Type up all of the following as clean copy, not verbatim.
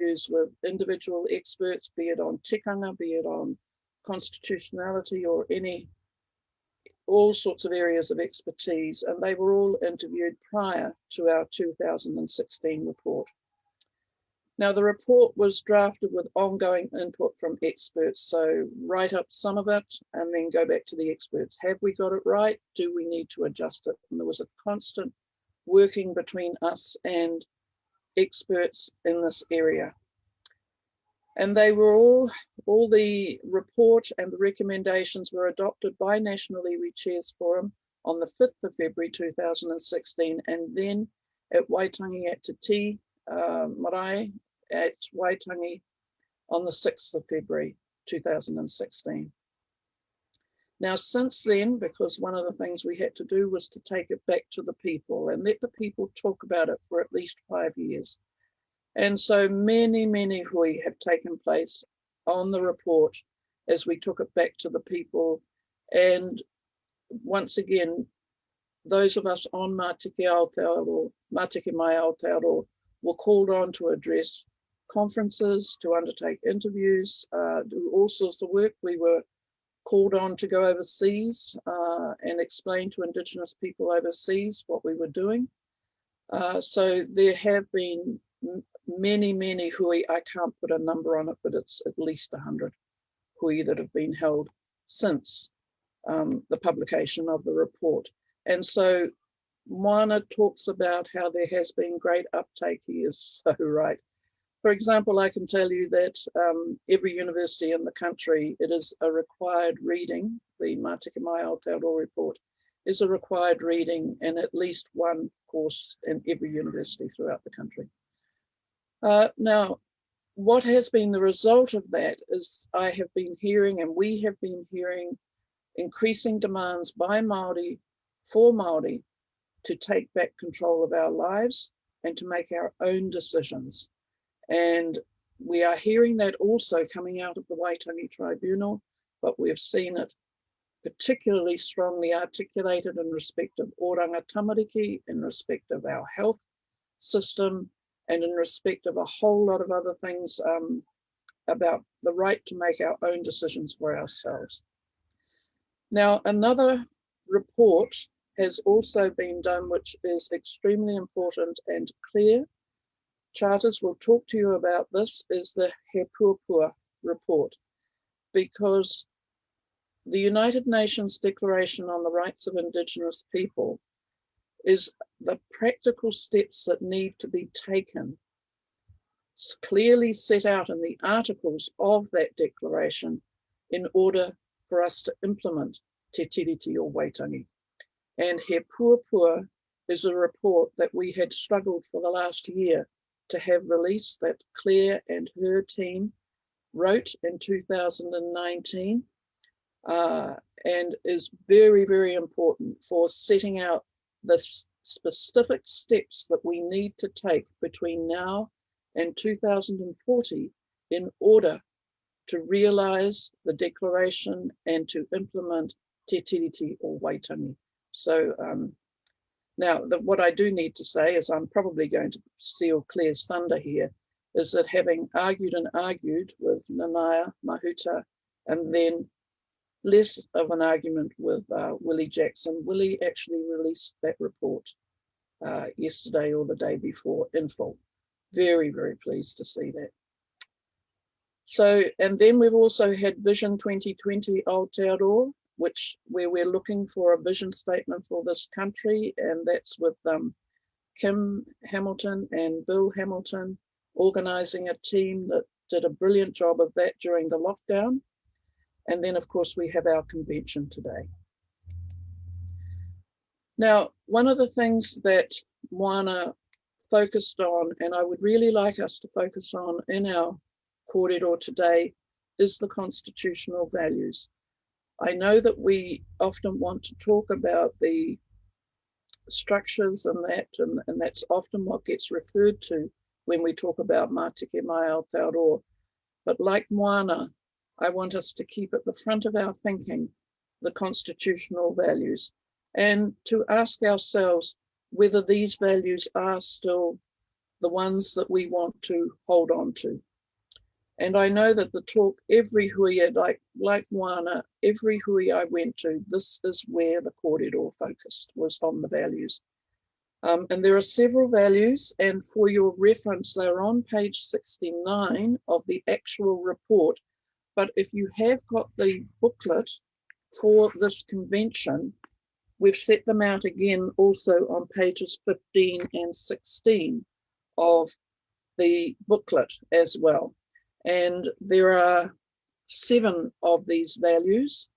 interviews with individual experts, be it on tikanga, be it on constitutionality or all sorts of areas of expertise, and they were all interviewed prior to our 2016 report. Now, the report was drafted with ongoing input from experts, so write up some of it and then go back to the experts. Have we got it right? Do we need to adjust it? And there was a constant working between us and experts in this area. And they were all the report and the recommendations were adopted by National Iwi Chairs Forum on the 5th of February 2016, and then at Waitangi at Te Ti Marae at Waitangi on the 6th of February 2016. Now, since then, because one of the things we had to do was to take it back to the people and let the people talk about it for at least 5 years. And so many hui have taken place on the report as we took it back to the people. And once again, those of us on Matike Aotearoa, Matike Mai Aotearoa, were called on to address conferences, to undertake interviews, do all sorts of work. We were called on to go overseas and explain to Indigenous people overseas what we were doing. So there have been many hui. I can't put a number on it, but it's at least 100 hui that have been held since the publication of the report. And so Moana talks about how there has been great uptake. He is so right. For example, I can tell you that every university in the country, it is a required reading. The Matike Mai Aotearoa report is a required reading in at least one course in every university throughout the country. Now, what has been the result of that is I have been hearing, and we have been hearing, increasing demands by Māori for Māori to take back control of our lives and to make our own decisions. And we are hearing that also coming out of the Waitangi Tribunal, but we've seen it particularly strongly articulated in respect of oranga tamariki, in respect of our health system, and in respect of a whole lot of other things about the right to make our own decisions for ourselves. Now, another report has also been done, which is extremely important and clear. Charters will talk to you about this, is the He Puapua report, because the United Nations Declaration on the Rights of Indigenous People is the practical steps that need to be taken. It's clearly set out in the articles of that declaration in order for us to implement Te Tiriti o Waitangi. And He Puapua is a report that we had struggled for the last year to have released, that Claire and her team wrote in 2019, and is very important for setting out the specific steps that we need to take between now and 2040 in order to realize the declaration and to implement Te Tiriti o Waitangi. So now what I do need to say is, I'm probably going to steal Claire's thunder here, is that having argued with Nanaya, Mahuta, and then less of an argument with Willie Jackson. Willie actually released that report yesterday or the day before in full. Very pleased to see that. So, and then we've also had Vision 2020 Aotearoa, where we're looking for a vision statement for this country, and that's with Kim Hamilton and Bill Hamilton organising a team that did a brilliant job of that during the lockdown. And then, of course, we have our convention today. Now, one of the things that Moana focused on, and I would really like us to focus on in our kōrero today, is the constitutional values. I know that we often want to talk about the structures and that's often what gets referred to when we talk about Matike Mai Aotearoa. But like Moana, I want us to keep at the front of our thinking the constitutional values, and to ask ourselves whether these values are still the ones that we want to hold on to. And I know that the talk, every hui, like Moana, every hui I went to, this is where the kōrero focused, was on the values. And there are several values, and for your reference, they're on page 69 of the actual report. But if you have got the booklet for this convention, we've set them out again also on pages 15 and 16 of the booklet as well. And there are 7 of these values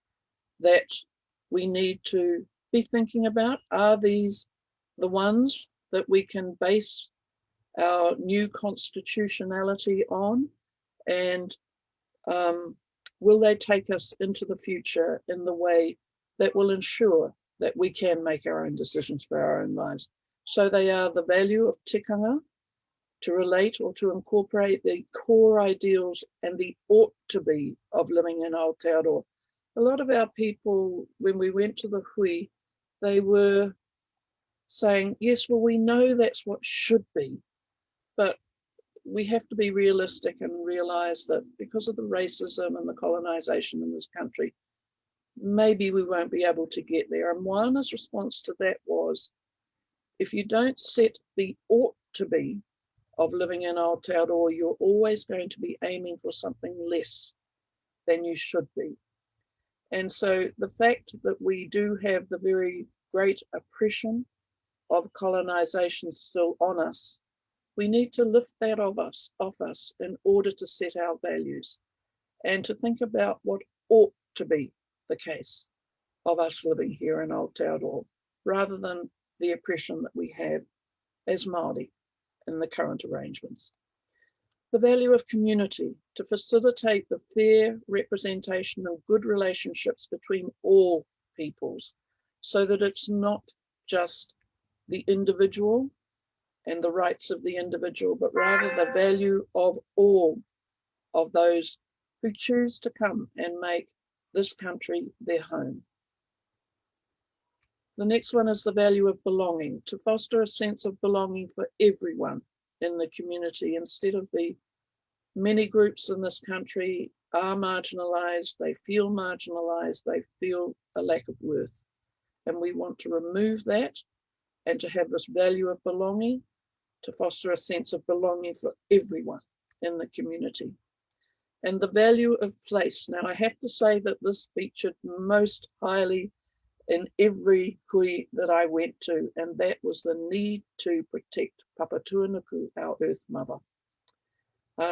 that we need to be thinking about. Are these the ones that we can base our new constitutionality on? And will they take us into the future in the way that will ensure that we can make our own decisions for our own lives? So they are the value of tikanga, to relate or to incorporate the core ideals and the ought to be of living in Aotearoa. A lot of our people, when we went to the hui, they were saying, yes, well, we know that's what should be, but we have to be realistic and realize that because of the racism and the colonization in this country, maybe we won't be able to get there. And Moana's response to that was, if you don't set the ought to be of living in Aotearoa, you're always going to be aiming for something less than you should be. And so the fact that we do have the very great oppression of colonization still on us, we need to lift that off us in order to set our values and to think about what ought to be the case of us living here in Aotearoa, rather than the oppression that we have as Māori in the current arrangements. The value of community, to facilitate the fair representation of good relationships between all peoples, so that it's not just the individual and the rights of the individual, but rather the value of all of those who choose to come and make this country their home. The next one is the value of belonging, to foster a sense of belonging for everyone in the community, instead of the many groups in this country are marginalized, they feel a lack of worth. And we want to remove that and to have this value of belonging, to foster a sense of belonging for everyone in the community. And the value of place. Now, I have to say that this featured most highly in every hui that I went to, and that was the need to protect Papatuanuku, our Earth Mother.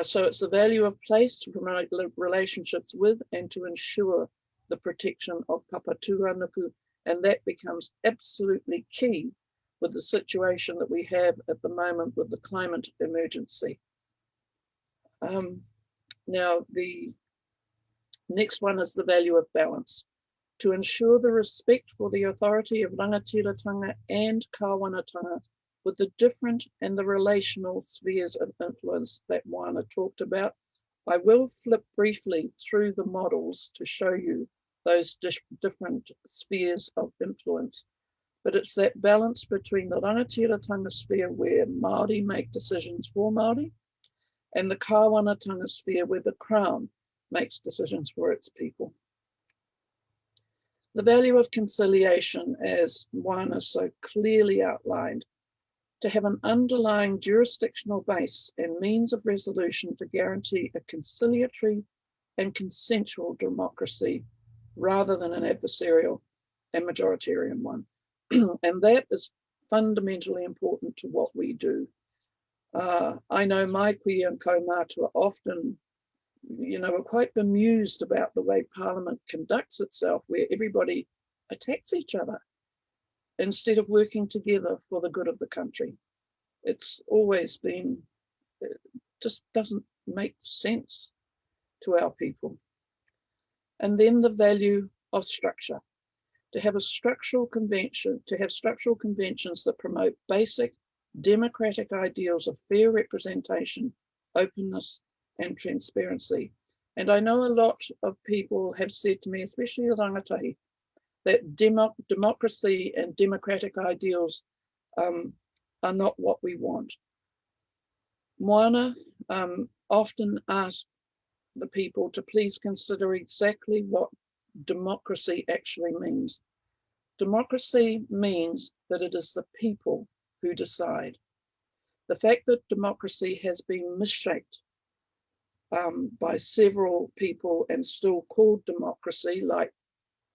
So it's the value of place, to promote relationships with and to ensure the protection of Papatuanuku, and that becomes absolutely key with the situation that we have at the moment with the climate emergency. Now, the next one is the value of balance, to ensure the respect for the authority of Rangatiratanga and Kāwanatanga with the different and the relational spheres of influence that Moana talked about. I will flip briefly through the models to show you those different spheres of influence. But it's that balance between the Rangatiratanga sphere where Māori make decisions for Māori, and the Kāwanatanga sphere where the Crown makes decisions for its people. The value of conciliation, as Moana so clearly outlined, to have an underlying jurisdictional base and means of resolution to guarantee a conciliatory and consensual democracy rather than an adversarial and majoritarian one. And that is fundamentally important to what we do. I know my kuia and kaumātua often, are quite bemused about the way Parliament conducts itself, where everybody attacks each other instead of working together for the good of the country. It's always been, it just doesn't make sense to our people. And then the value of structure, to have a structural convention, to have structural conventions that promote basic democratic ideals of fair representation, openness, and transparency. And I know a lot of people have said to me, especially the rangatahi, that democracy and democratic ideals are not what we want. Moana often asked the people to please consider exactly what democracy actually means. Democracy means that it is the people who decide. The fact that democracy has been misshaped by several people and still called democracy, like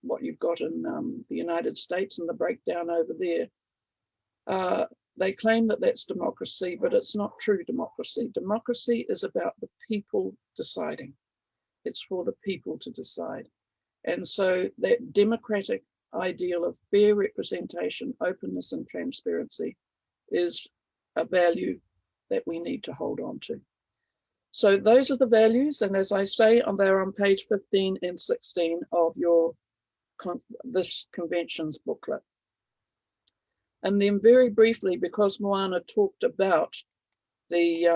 what you've got in the United States and the breakdown over there, they claim that that's democracy, but it's not true democracy. Democracy is about the people deciding. It's for the people to decide. And so that democratic ideal of fair representation, openness, and transparency is a value that we need to hold on to. So those are the values, and as I say, they're on page 15 and 16 of this convention's booklet. And then very briefly, because Moana talked about the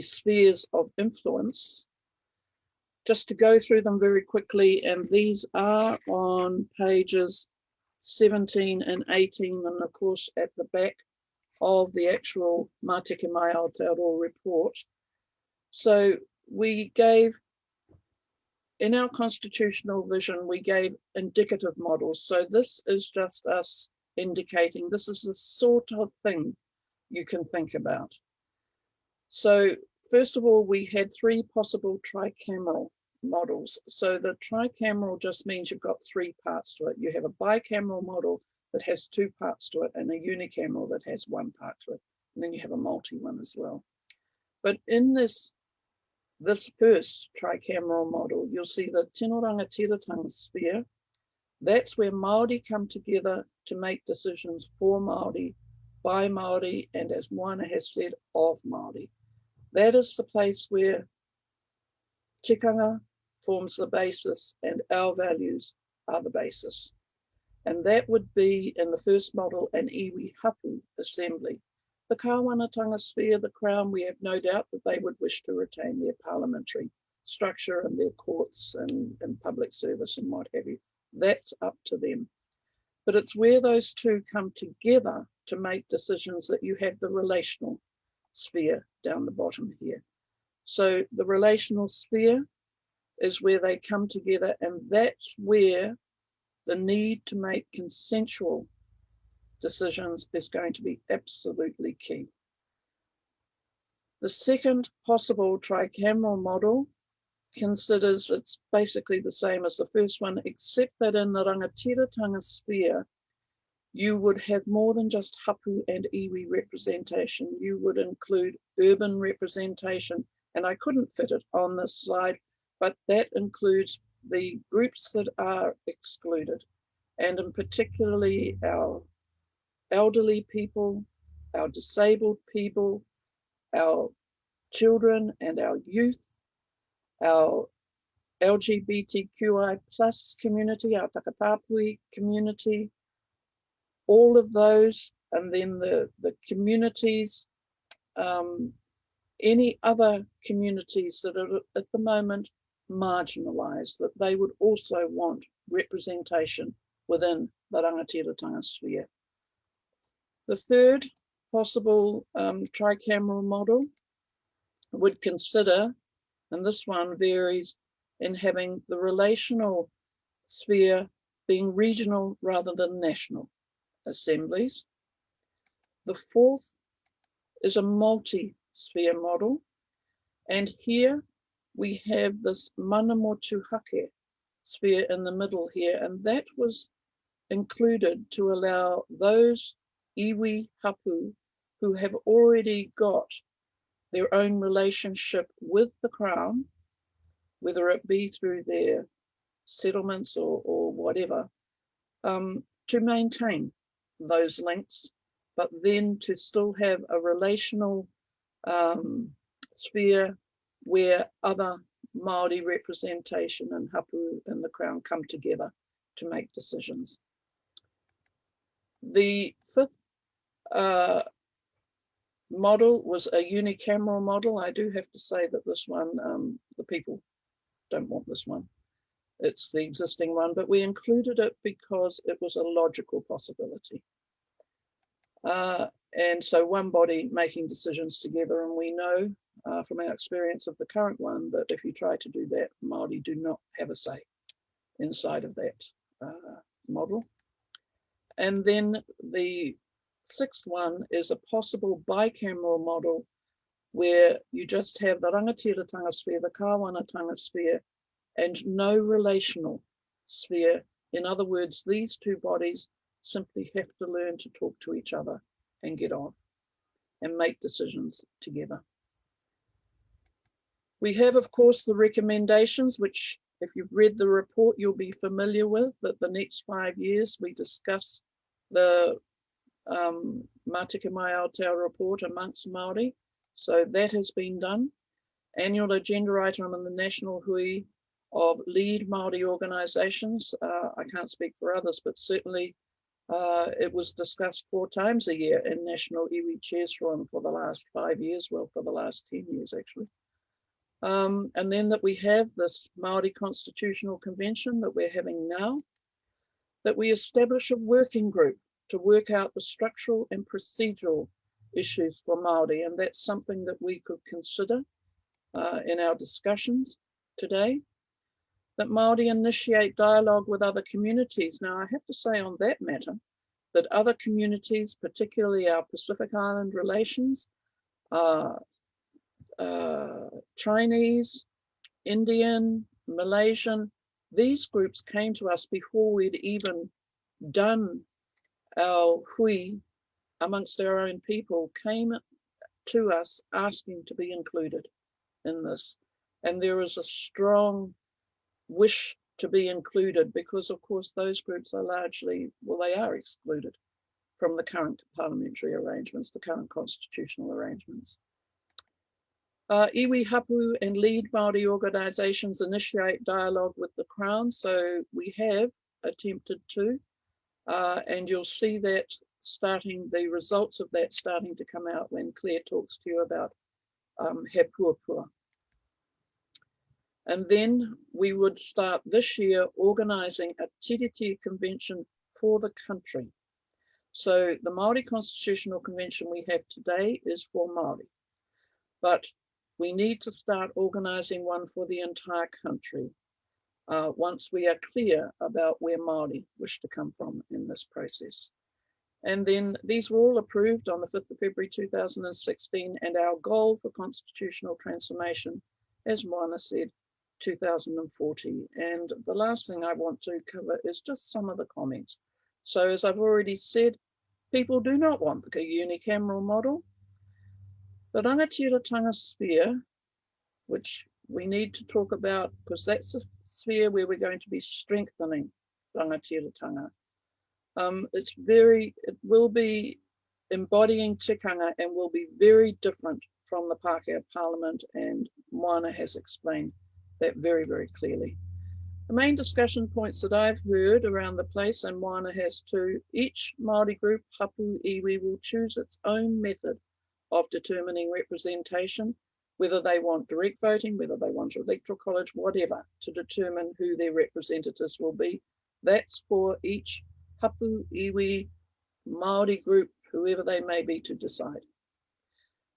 spheres of influence, just to go through them very quickly, and these are on pages 17 and 18, and of course at the back of the actual Matike Mai Aotearoa report. So we gave, in our constitutional vision, we gave indicative models. So this is just us indicating this is the sort of thing you can think about. So first of all, we had three possible tricameral models. So the tricameral just means you've got three parts to it. You have a bicameral model that has two parts to it and a unicameral that has one part to it. And then you have a multi one as well. But in this first tricameral model, you'll see the Tino Rangatiratanga sphere. That's where Māori come together to make decisions for Māori, by Māori, and as Moana has said, of Māori. That is the place where tikanga forms the basis and our values are the basis. And that would be, in the first model, an iwi hapu assembly. The kāwanatanga sphere, the Crown, we have no doubt that they would wish to retain their parliamentary structure and their courts and public service and what have you. That's up to them. But it's where those two come together to make decisions that you have the relational sphere down the bottom here. So the relational sphere is where they come together, and that's where the need to make consensual decisions is going to be absolutely key. The second possible tricameral model considers it's basically the same as the first one, except that in the Rangatiratanga sphere, you would have more than just hapu and iwi representation. You would include urban representation, and I couldn't fit it on this slide, but that includes the groups that are excluded, and in particularly our elderly people, our disabled people, our children and our youth, our LGBTQI plus community, our takapapui community, all of those, and then the communities, any other communities that are at the moment marginalised, that they would also want representation within the Rangatiratanga sphere. The third possible tricameral model would consider, and this one varies in having the relational sphere being regional rather than national assemblies. The fourth is a multi-sphere model, and here we have this mana motu hake sphere in the middle here, and that was included to allow those iwi hapu who have already got their own relationship with the Crown, whether it be through their settlements or whatever, to maintain those links, but then to still have a relational sphere where other Māori representation and hapu and the Crown come together to make decisions. The fifth model was a unicameral model. I do have to say that this one, the people don't want this one. It's the existing one, but we included it because it was a logical possibility. And so one body making decisions together, and we know from our experience of the current one that if you try to do that, Māori do not have a say inside of that model. And then the sixth one is a possible bicameral model where you just have the Rangatiratanga sphere, the Kāwanatanga sphere, and no relational sphere. In other words, these two bodies simply have to learn to talk to each other and get on and make decisions together. We have, of course, the recommendations, which if you've read the report, you'll be familiar with, that the next 5 years we discuss the MATIKE MAI Māori report amongst Māori. So that has been done. Annual agenda item in the national hui of lead Māori organisations. I can't speak for others, but certainly it was discussed 4 times a year in National Iwi Chairs Forum for the last 5 years, well, for the last 10 years actually. And then that we have this Maori Constitutional Convention that we're having now, that we establish a working group to work out the structural and procedural issues for Māori, and that's something that we could consider in our discussions today. That Māori initiate dialogue with other communities. Now, I have to say on that matter, that other communities, particularly our Pacific Island relations, Chinese, Indian, Malaysian, these groups came to us before we'd even done our hui amongst our own people, came to us asking to be included in this. And there is a strong wish to be included because, of course, those groups are largely, well, they are excluded from the current parliamentary arrangements, the current constitutional arrangements. Iwi, hapu and lead Māori organisations initiate dialogue with the Crown. So we have attempted to, and you'll see that starting, the results of that starting to come out when Claire talks to you about hapu. And then we would start this year organising a tiriti convention for the country. So the Maori Constitutional Convention we have today is for Māori, but we need to start organising one for the entire country once we are clear about where Māori wish to come from in this process. And then these were all approved on the 5th of February 2016, and our goal for constitutional transformation, as Moana said, 2040. And the last thing I want to cover is just some of the comments. So as I've already said, people do not want the unicameral model. The Rangatiratanga sphere, which we need to talk about because that's a sphere where we're going to be strengthening Rangatiratanga. It will be embodying tikanga and will be very different from the Pākehā Parliament, and Moana has explained that very, very clearly. The main discussion points that I've heard around the place, and Moana has too, each Māori group, hapu, iwi, will choose its own method of determining representation, whether they want direct voting, whether they want electoral college, whatever, to determine who their representatives will be. That's for each hapu, iwi, Māori group, whoever they may be, to decide.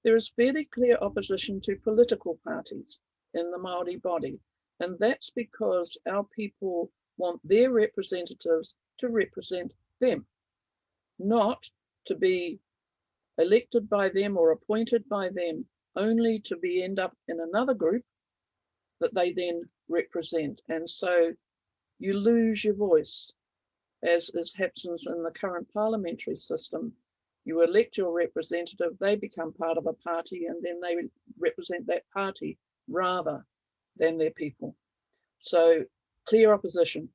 There is fairly clear opposition to political parties in the Māori body, and that's because our people want their representatives to represent them, not to be elected by them or appointed by them, only to end up in another group that they then represent. And so you lose your voice, as happens in the current parliamentary system. You elect your representative, they become part of a party, and then they represent that party rather than their people. So clear opposition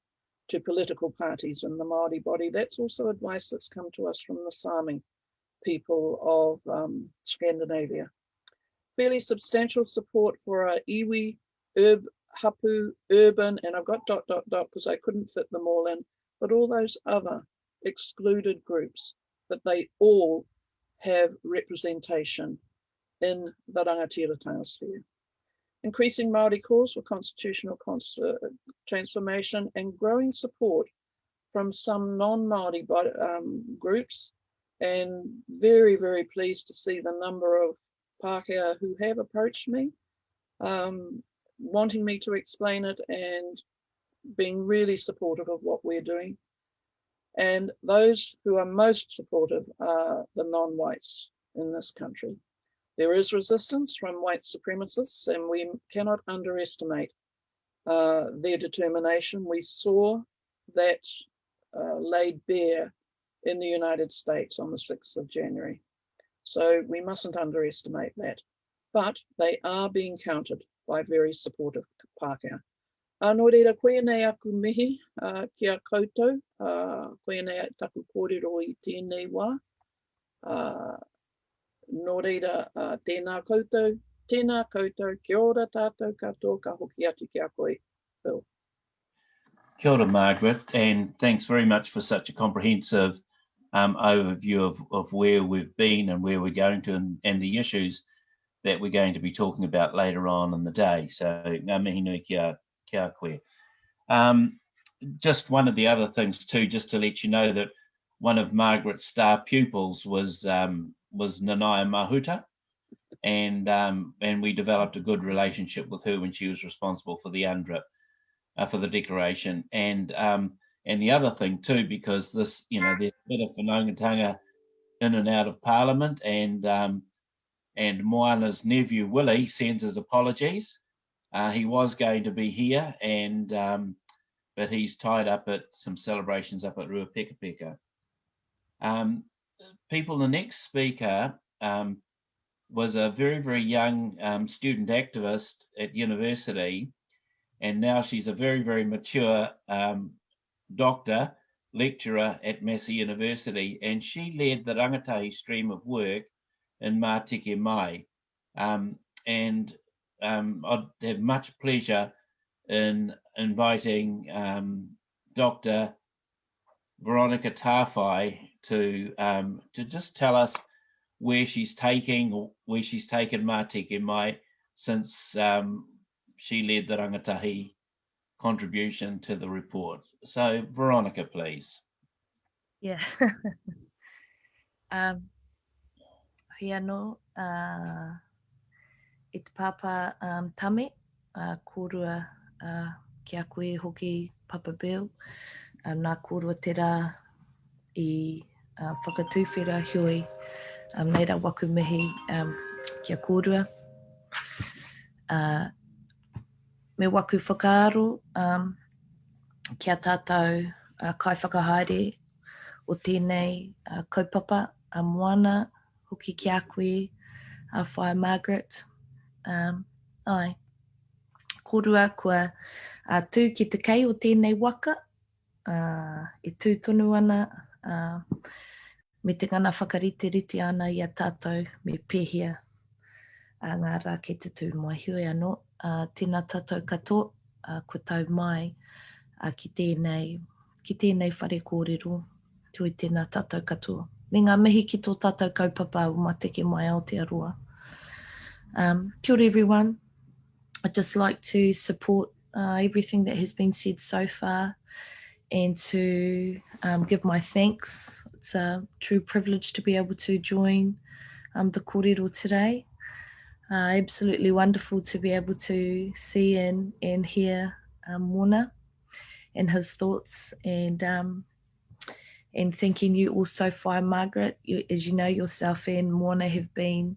to political parties in the Māori body. That's also advice that's come to us from the Sami people of Scandinavia. Fairly substantial support for our iwi, hapu, urban, and I've got ... because I couldn't fit them all in, but all those other excluded groups, that they all have representation in the Rangatiratanga sphere. Increasing Māori calls for constitutional transformation and growing support from some non-Māori groups and very, very pleased to see the number of Pākehā who have approached me, wanting me to explain it and being really supportive of what we're doing. And those who are most supportive are the non-whites in this country. There is resistance from white supremacists, and we cannot underestimate their determination. We saw that laid bare in the United States on the 6th of January. So we mustn't underestimate that. But they are being countered by very supportive Pākehā. Nō reira, koe nei aku mihi kia koutou, koe nei taku kōrero I tēnei wā. Nō reira, tēnā koutou, kia ora tātou katoa, ka hoki atu ki a koe, Bill. Kia ora, Margaret, and thanks very much for such a comprehensive overview of where we've been and where we're going to, and the issues that we're going to be talking about later on in the day. So, ngā mihi nui kia koe. Just one of the other things too, just to let you know that one of Margaret's star pupils was Nanaia Mahuta, and we developed a good relationship with her when she was responsible for the UNDRIP, for the declaration. And the other thing too, because this, there's a bit of whanau in and out of Parliament, and Moana's nephew Willie sends his apologies. He was going to be here, but he's tied up at some celebrations up at Ruapekapeka. The next speaker was a very, very young student activist at university, and now she's a very, very mature doctor, lecturer at Massey University, and she led the rangatahi stream of work in MATIKE Mai. I'd have much pleasure in inviting Dr. Veronica Tawhai to just tell us where she's taken MATIKE Mai since she led the rangatahi contribution to the report. So, Veronica, please. Yeah. Hei anō, e te papa tame, kōrua ki a koe hoki Papa Bill, nā kōrua te rā I whakatūwhera hioi, nei rā waku mihi kia kōrua. Me waku whakaaro kia tātou kai whakahaere o tēnei kaupapa a moana hoki ki a koe whae Margaret. Ai, kōrua kua tū ki te kei o tēnei waka, e tū tonu ana me te ngana whakarite ana I a tātou me pēhia ngā rā kei te tū mai hui anō. Tēnā tātou katoa, kua tau mai ki tēnei whare kōrero, tui tēnā tātou katoa. Me ngā mihi ki tō tātou kaupapa o MATIKE Mai Aotearoa. Kia ora everyone. I'd just like to support everything that has been said so far and to give my thanks. It's a true privilege to be able to join the kōrero today. Absolutely wonderful to be able to see and hear Mona and his thoughts, and thanking you also, Whae Margaret. As you know yourself and Mona have been,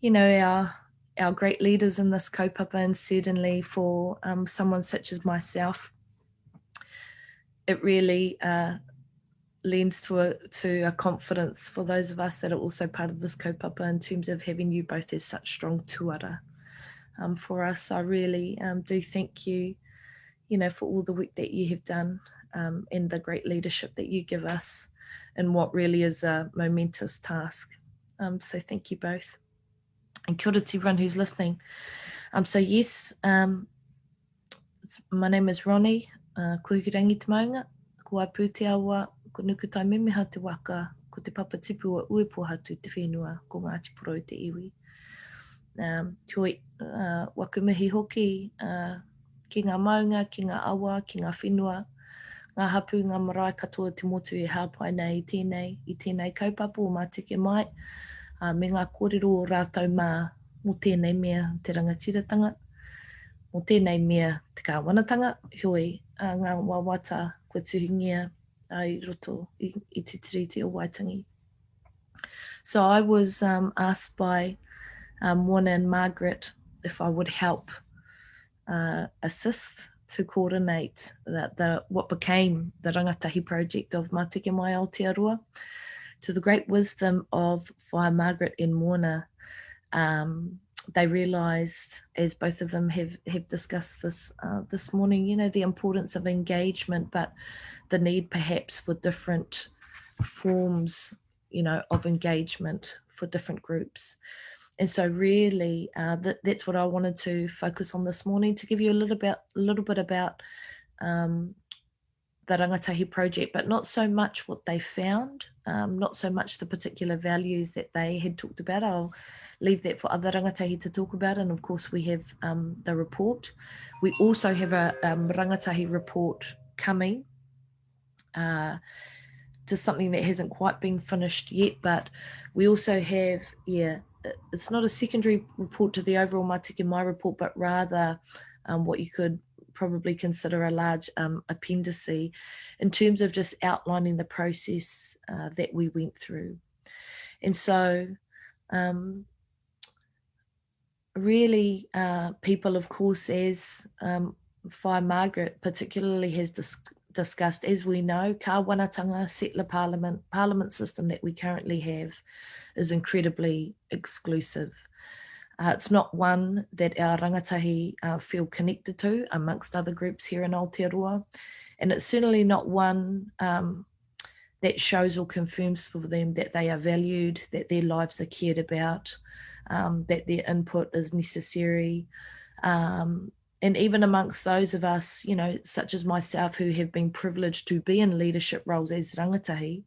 our great leaders in this kaupapa, and certainly for someone such as myself, it really lends to a confidence for those of us that are also part of this kaupapa in terms of having you both as such strong tuara for us. I really do thank you, for all the work that you have done and the great leadership that you give us in what really is a momentous task. So thank you both. And kia ora to everyone who's listening. So yes, my name is Ronnie, Kuhurangi te maunga, ko apu te awa, ko nuku tai memeha te waka, ko te papa tipu o uepohatu te whenua, ko Ngāti Porou te iwi. Hoi, waku mihi hoki, ki ngā maunga, ki ngā awa, ki ngā whenua, ngā hapu, ngā marae katoa te motu e hāpai nei i tēnei kaupapa o Matike Mai, me ngā kōrero o rātou mā mō tēnei mea te rangatiratanga, mō tēnei mea te kāwanatanga, hoi ngā wawata kua tuhingia i roto i te tiriti o Waitangi. So I was asked by Mona and Margaret if I would help assist to coordinate what became the rangatahi project of Matike Mai Aotearoa. To the great wisdom of Whai Margaret and Mona, they realised, as both of them have discussed this morning, you know, the importance of engagement, but the need perhaps for different forms, you know, of engagement for different groups. And so really that's what I wanted to focus on this morning, to give you a little bit about the Rangatahi project, but not so much what they found, not so much the particular values that they had talked about. I'll leave that for other rangatahi to talk about. And of course we have the report. We also have a rangatahi report coming to something that hasn't quite been finished yet, but we also have, it's not a secondary report to the overall Matike Mai report, but rather what you could probably consider a large appendice in terms of just outlining the process that we went through. And so really people, of course, as Whai Margaret particularly has discussed, as we know, ka whanatanga settler parliament system that we currently have is incredibly exclusive. It's not one that our rangatahi feel connected to amongst other groups here in Aotearoa, and it's certainly not one that shows or confirms for them that they are valued, that their lives are cared about, that their input is necessary. And even amongst those of us, you know, such as myself, who have been privileged to be in leadership roles as rangatahi,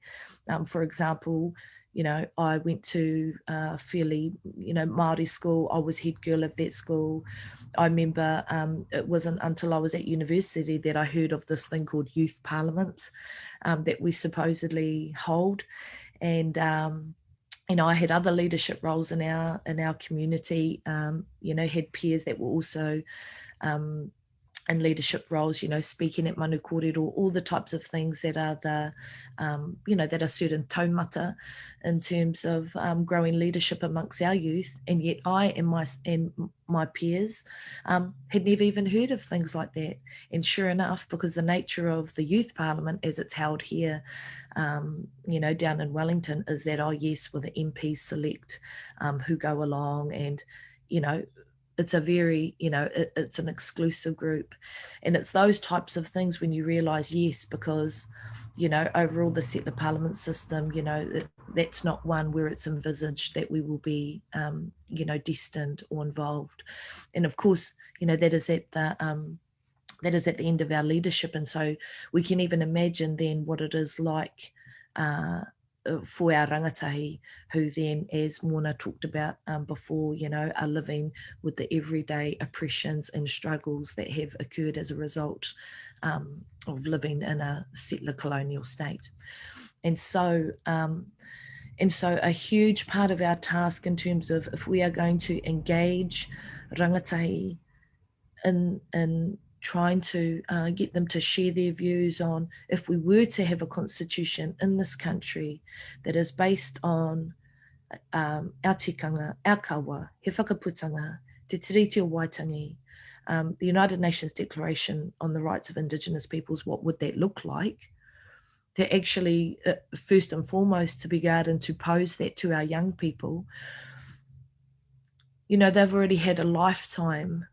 for example, you know, I went to fairly, you know, Maori school. I was head girl of that school. I remember it wasn't until I was at university that I heard of this thing called youth parliament that we supposedly hold. And, you know, I had other leadership roles in our community, you know, had peers that were also in leadership roles, you know, speaking at manu kōrero, all the types of things that are the, you know, that are certain taumata in terms of growing leadership amongst our youth. And yet I and my peers had never even heard of things like that. And sure enough, because the nature of the youth parliament as it's held here, you know, down in Wellington, is that, oh yes, well, the MPs select who go along, and, you know, it's a very, you know, it's an exclusive group. And it's those types of things when you realise, yes, because, you know, overall the settler parliament system, you know, that's not one where it's envisaged that we will be, you know, destined or involved. And of course, you know, that is at the end of our leadership. And so we can even imagine then what it is like for our rangatahi, who then, as Mona talked about before, you know, are living with the everyday oppressions and struggles that have occurred as a result of living in a settler colonial state. And so a huge part of our task in terms of, if we are going to engage rangatahi in trying to get them to share their views on, if we were to have a constitution in this country that is based on our tikanga, our kawa, he whakaputanga, te tiriti o Waitangi, the United Nations Declaration on the Rights of Indigenous Peoples, what would that look like? To actually, first and foremost, to be guided to pose that to our young people. You know, they've already had a lifetime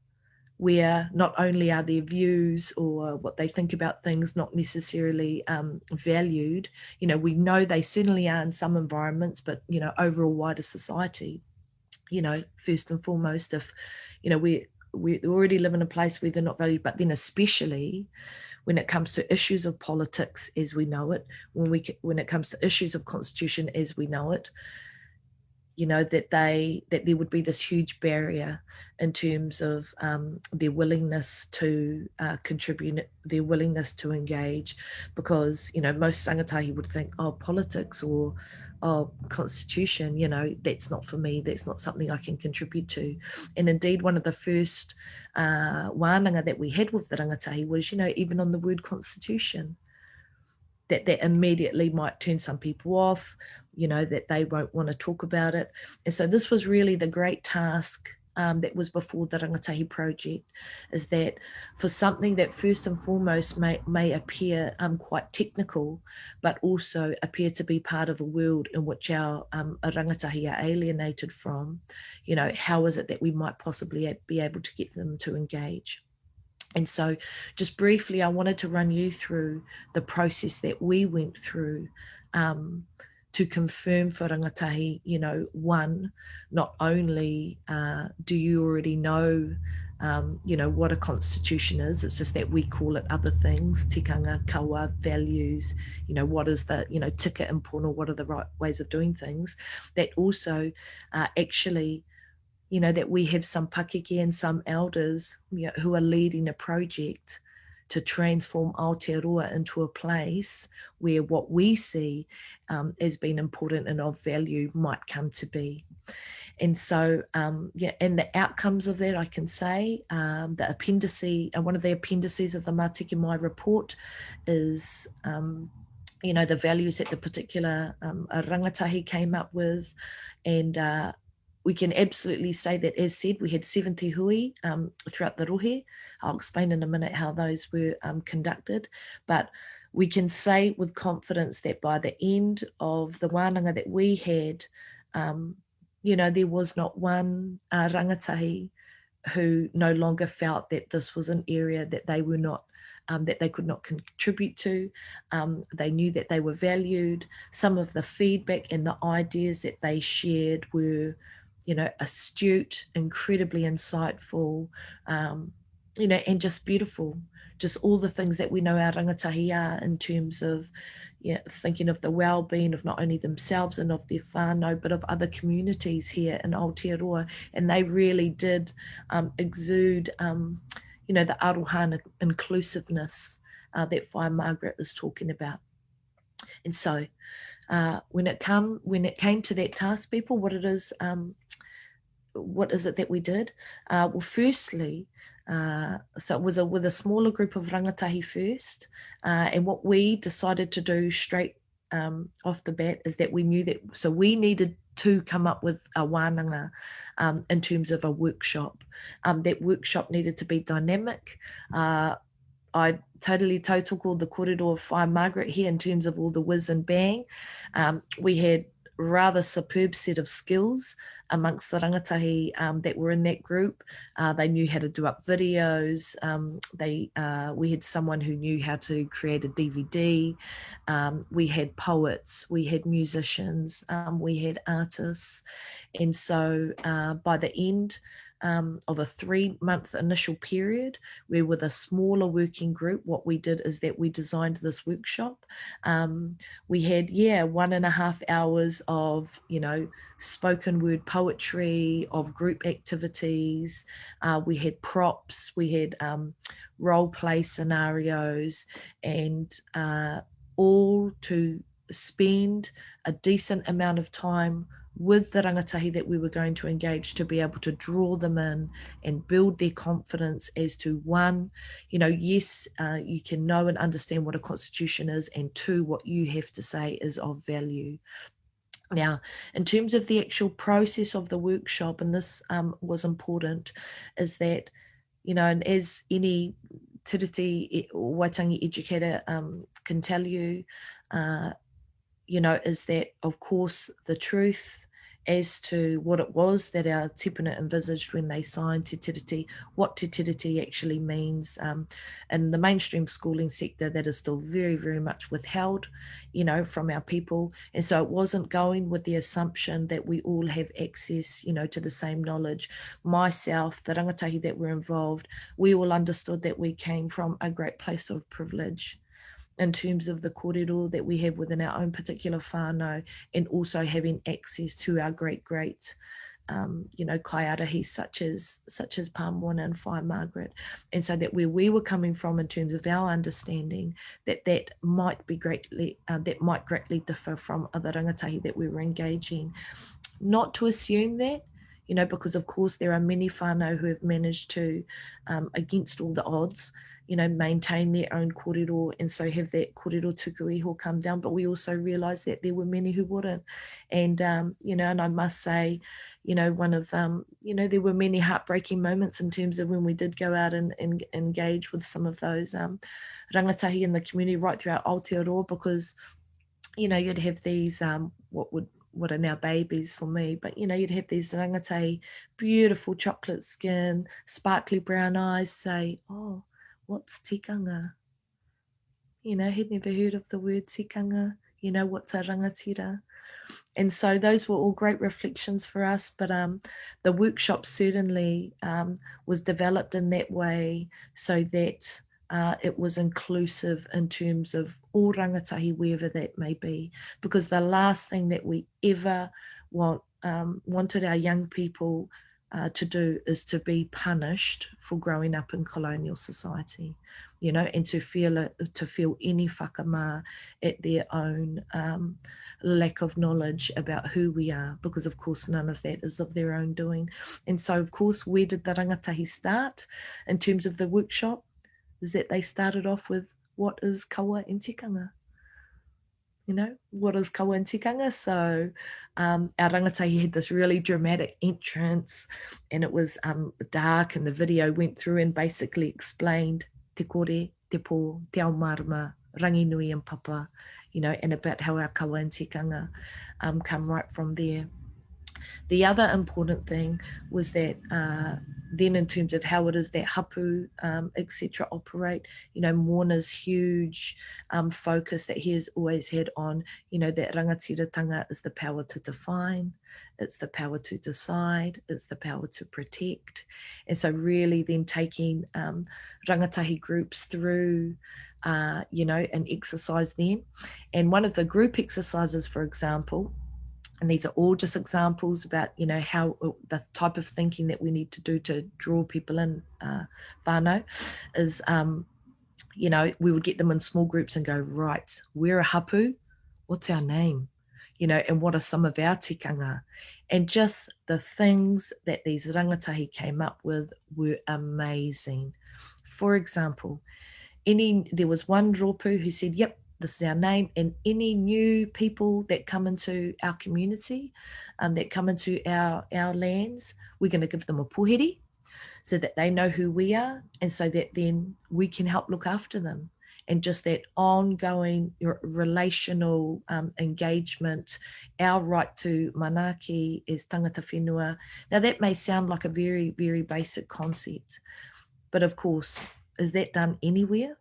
where not only are their views or what they think about things not necessarily valued, you know, we know they certainly are in some environments, but, you know, overall wider society, you know, first and foremost, if, you know, we already live in a place where they're not valued, but then especially when it comes to issues of politics as we know it, when it comes to issues of constitution as we know it, you know, that there would be this huge barrier in terms of their willingness to contribute, their willingness to engage, because, you know, most rangatahi would think, oh, politics or constitution, you know, that's not for me, that's not something I can contribute to. And indeed, one of the first wānanga that we had with the rangatahi was, you know, even on the word constitution, that immediately might turn some people off, you know, that they won't want to talk about it. And so this was really the great task that was before the Rangatahi project, is that for something that first and foremost may appear quite technical, but also appear to be part of a world in which our rangatahi are alienated from, you know, how is it that we might possibly be able to get them to engage? And so just briefly, I wanted to run you through the process that we went through to confirm for rangatahi, you know, one, not only do you already know, you know, what a constitution is, it's just that we call it other things, tikanga, kawa, values, you know, what is the, you know, tika impona, what are the right ways of doing things, that also actually, you know, that we have some pakeke and some elders, you know, who are leading a project to transform Aotearoa into a place where what we see as being important and of value might come to be. And so, yeah, and the outcomes of that, I can say, the appendice, one of the appendices of the MATIKE MAI report is, you know, the values that the particular rangatahi came up with. And we can absolutely say that, as said, we had 70 hui throughout the rohe. I'll explain in a minute how those were conducted. But we can say with confidence that by the end of the wānanga that we had, you know, there was not one rangatahi who no longer felt that this was an area that they were not, that they could not contribute to. They knew that they were valued. Some of the feedback and the ideas that they shared were, you know, astute, incredibly insightful, you know, and just beautiful. Just all the things that we know our rangatahi are in terms of, you know, thinking of the well-being of not only themselves and of their whanau, but of other communities here in Aotearoa. And they really did exude, you know, the aroha inclusiveness that Whai Margaret is talking about. And so when it came to that task, people, what is it that we did? Well, firstly, so it was with a smaller group of rangatahi first, and what we decided to do straight off the bat is that we knew that, so we needed to come up with a wānanga in terms of a workshop. That workshop needed to be dynamic. I totally tautoko the kōrero of Whai Margaret here in terms of all the whiz and bang. We had rather superb set of skills amongst the rangatahi that were in that group. They knew how to do up videos. We had someone who knew how to create a DVD. We had poets, we had musicians, we had artists. And so by the end of a 3-month initial period, where with a smaller working group, what we did is that we designed this workshop. We had 1.5 hours of, you know, spoken word poetry, of group activities. We had props, we had role play scenarios, and all to spend a decent amount of time with the rangatahi that we were going to engage, to be able to draw them in and build their confidence as to, one, you know, yes, you can know and understand what a constitution is, and two, what you have to say is of value. Now, in terms of the actual process of the workshop, and this was important, is that, you know, and as any tiriti or waitangi educator can tell you, you know, is that, of course, the truth as to what it was that our tipuna envisaged when they signed te tiriti, what te tiriti actually means. In the mainstream schooling sector, that is still very, very much withheld, you know, from our people. And so it wasn't going with the assumption that we all have access, you know, to the same knowledge. Myself, the rangatahi that were involved, we all understood that we came from a great place of privilege. in terms of the kōrero that we have within our own particular whanau, and also having access to our great kaiarahi such as Pāmoana and Whai Margaret. And so that where we were coming from in terms of our understanding, that might greatly differ from other rangatahi that we were engaging. Not to assume that, because of course there are many whānau who have managed to, against all the odds, maintain their own kōrero, and so have that kōrero tuku iho come down. But we also realised that there were many who wouldn't. And, and I must say, one of, there were many heartbreaking moments in terms of when we did go out and engage with some of those rangatahi in the community right throughout Aotearoa, because, you'd have these, what are now babies for me, but you'd have these rangatahi, beautiful chocolate skin, sparkly brown eyes, say, oh, what's tikanga? He'd never heard of the word tikanga. What's a rangatira? And so those were all great reflections for us. But the workshop certainly was developed in that way so that it was inclusive in terms of all rangatahi, wherever that may be. Because the last thing that we ever wanted our young people to do is to be punished for growing up in colonial society, and to feel any whakamā at their own lack of knowledge about who we are, because of course none of that is of their own doing. And so of course, where did the rangatahi start in terms of the workshop? Is that they started off with, what is kawa and tikanga? What is kawa and tikanga? So our rangatahi had this really dramatic entrance, and it was dark, and the video went through and basically explained te kore, te pō, te ao marama, rangi nui and papa, and about how our kawa and tikanga come right from there. The other important thing was that then in terms of how it is that hapu, etc. operate, Moana's huge focus that he has always had on, that rangatiratanga is the power to define, it's the power to decide, it's the power to protect. And so really then taking rangatahi groups through an exercise then. And one of the group exercises, for example, and these are all just examples about, how the type of thinking that we need to do to draw people in whānau is, we would get them in small groups and go, right, we're a hapu, what's our name? And what are some of our tikanga? And just the things that these rangatahi came up with were amazing. For example, there was one rōpū who said, yep, this is our name, and any new people that come into our community, that come into our lands, we're going to give them a pōheri so that they know who we are, and so that then we can help look after them. And just that ongoing relational engagement, our right to manaaki as tangata whenua. Now that may sound like a very, very basic concept, but of course, is that done anywhere?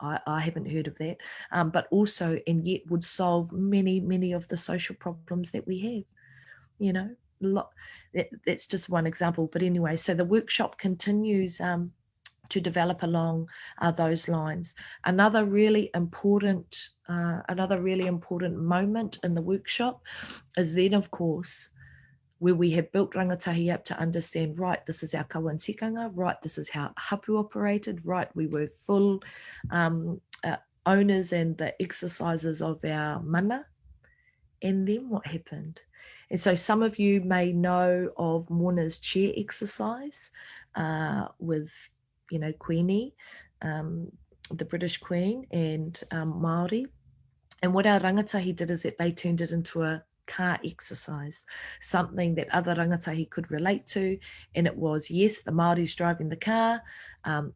I haven't heard of that, but also, and yet would solve many, many of the social problems that we have, that's just one example. But anyway, so the workshop continues to develop along those lines. Another really important moment in the workshop is then, of course, where we have built rangatahi up to understand, right, this is our kawa and tikanga, right, this is how hapu operated, right, we were full owners and the exercises of our mana. And then what happened? And so some of you may know of Moana's chair exercise with, Queenie, the British Queen, and Maori. And what our rangatahi did is that they turned it into a car exercise, something that other rangatahi could relate to. And it was, yes, the Māori's driving the car,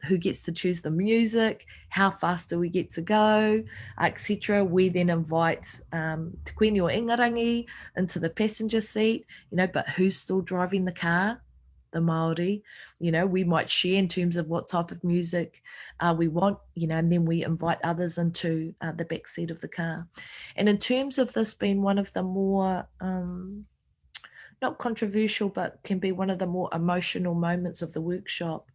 who gets to choose the music, how fast do we get to go, etc. We then invite Te Koini o Ingarangi into the passenger seat, but who's still driving the car? The Māori. We might share in terms of what type of music we want, and then we invite others into the back seat of the car. And in terms of this being one of the more, not controversial, but can be one of the more emotional moments of the workshop,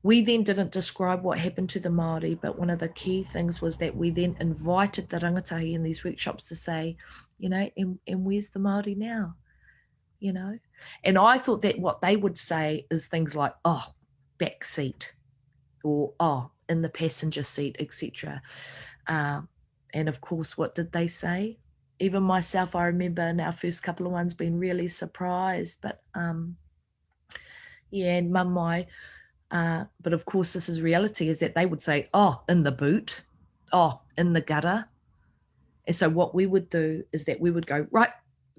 we then didn't describe what happened to the Māori, but one of the key things was that we then invited the rangatahi in these workshops to say, you know, and where's the Māori now? You know? And I thought that what they would say is things like, oh, back seat, or oh, in the passenger seat, etc. And of course, what did they say? Even myself, I remember in our first couple of ones being really surprised, but yeah, and mamai, but of course this is reality, is that they would say, oh, in the boot, oh, in the gutter. And so what we would do is that we would go, right,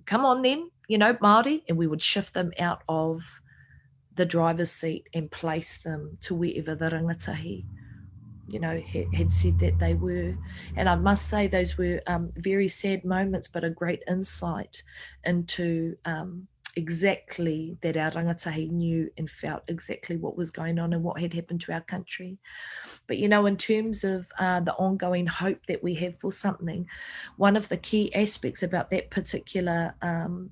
come on then, you know, Māori, and we would shift them out of the driver's seat and place them to wherever the rangatahi, you know, had said that they were. And I must say those were very sad moments, but a great insight into exactly that our rangatahi knew and felt exactly what was going on and what had happened to our country. But, you know, in terms of the ongoing hope that we have for something, one of the key aspects about that particular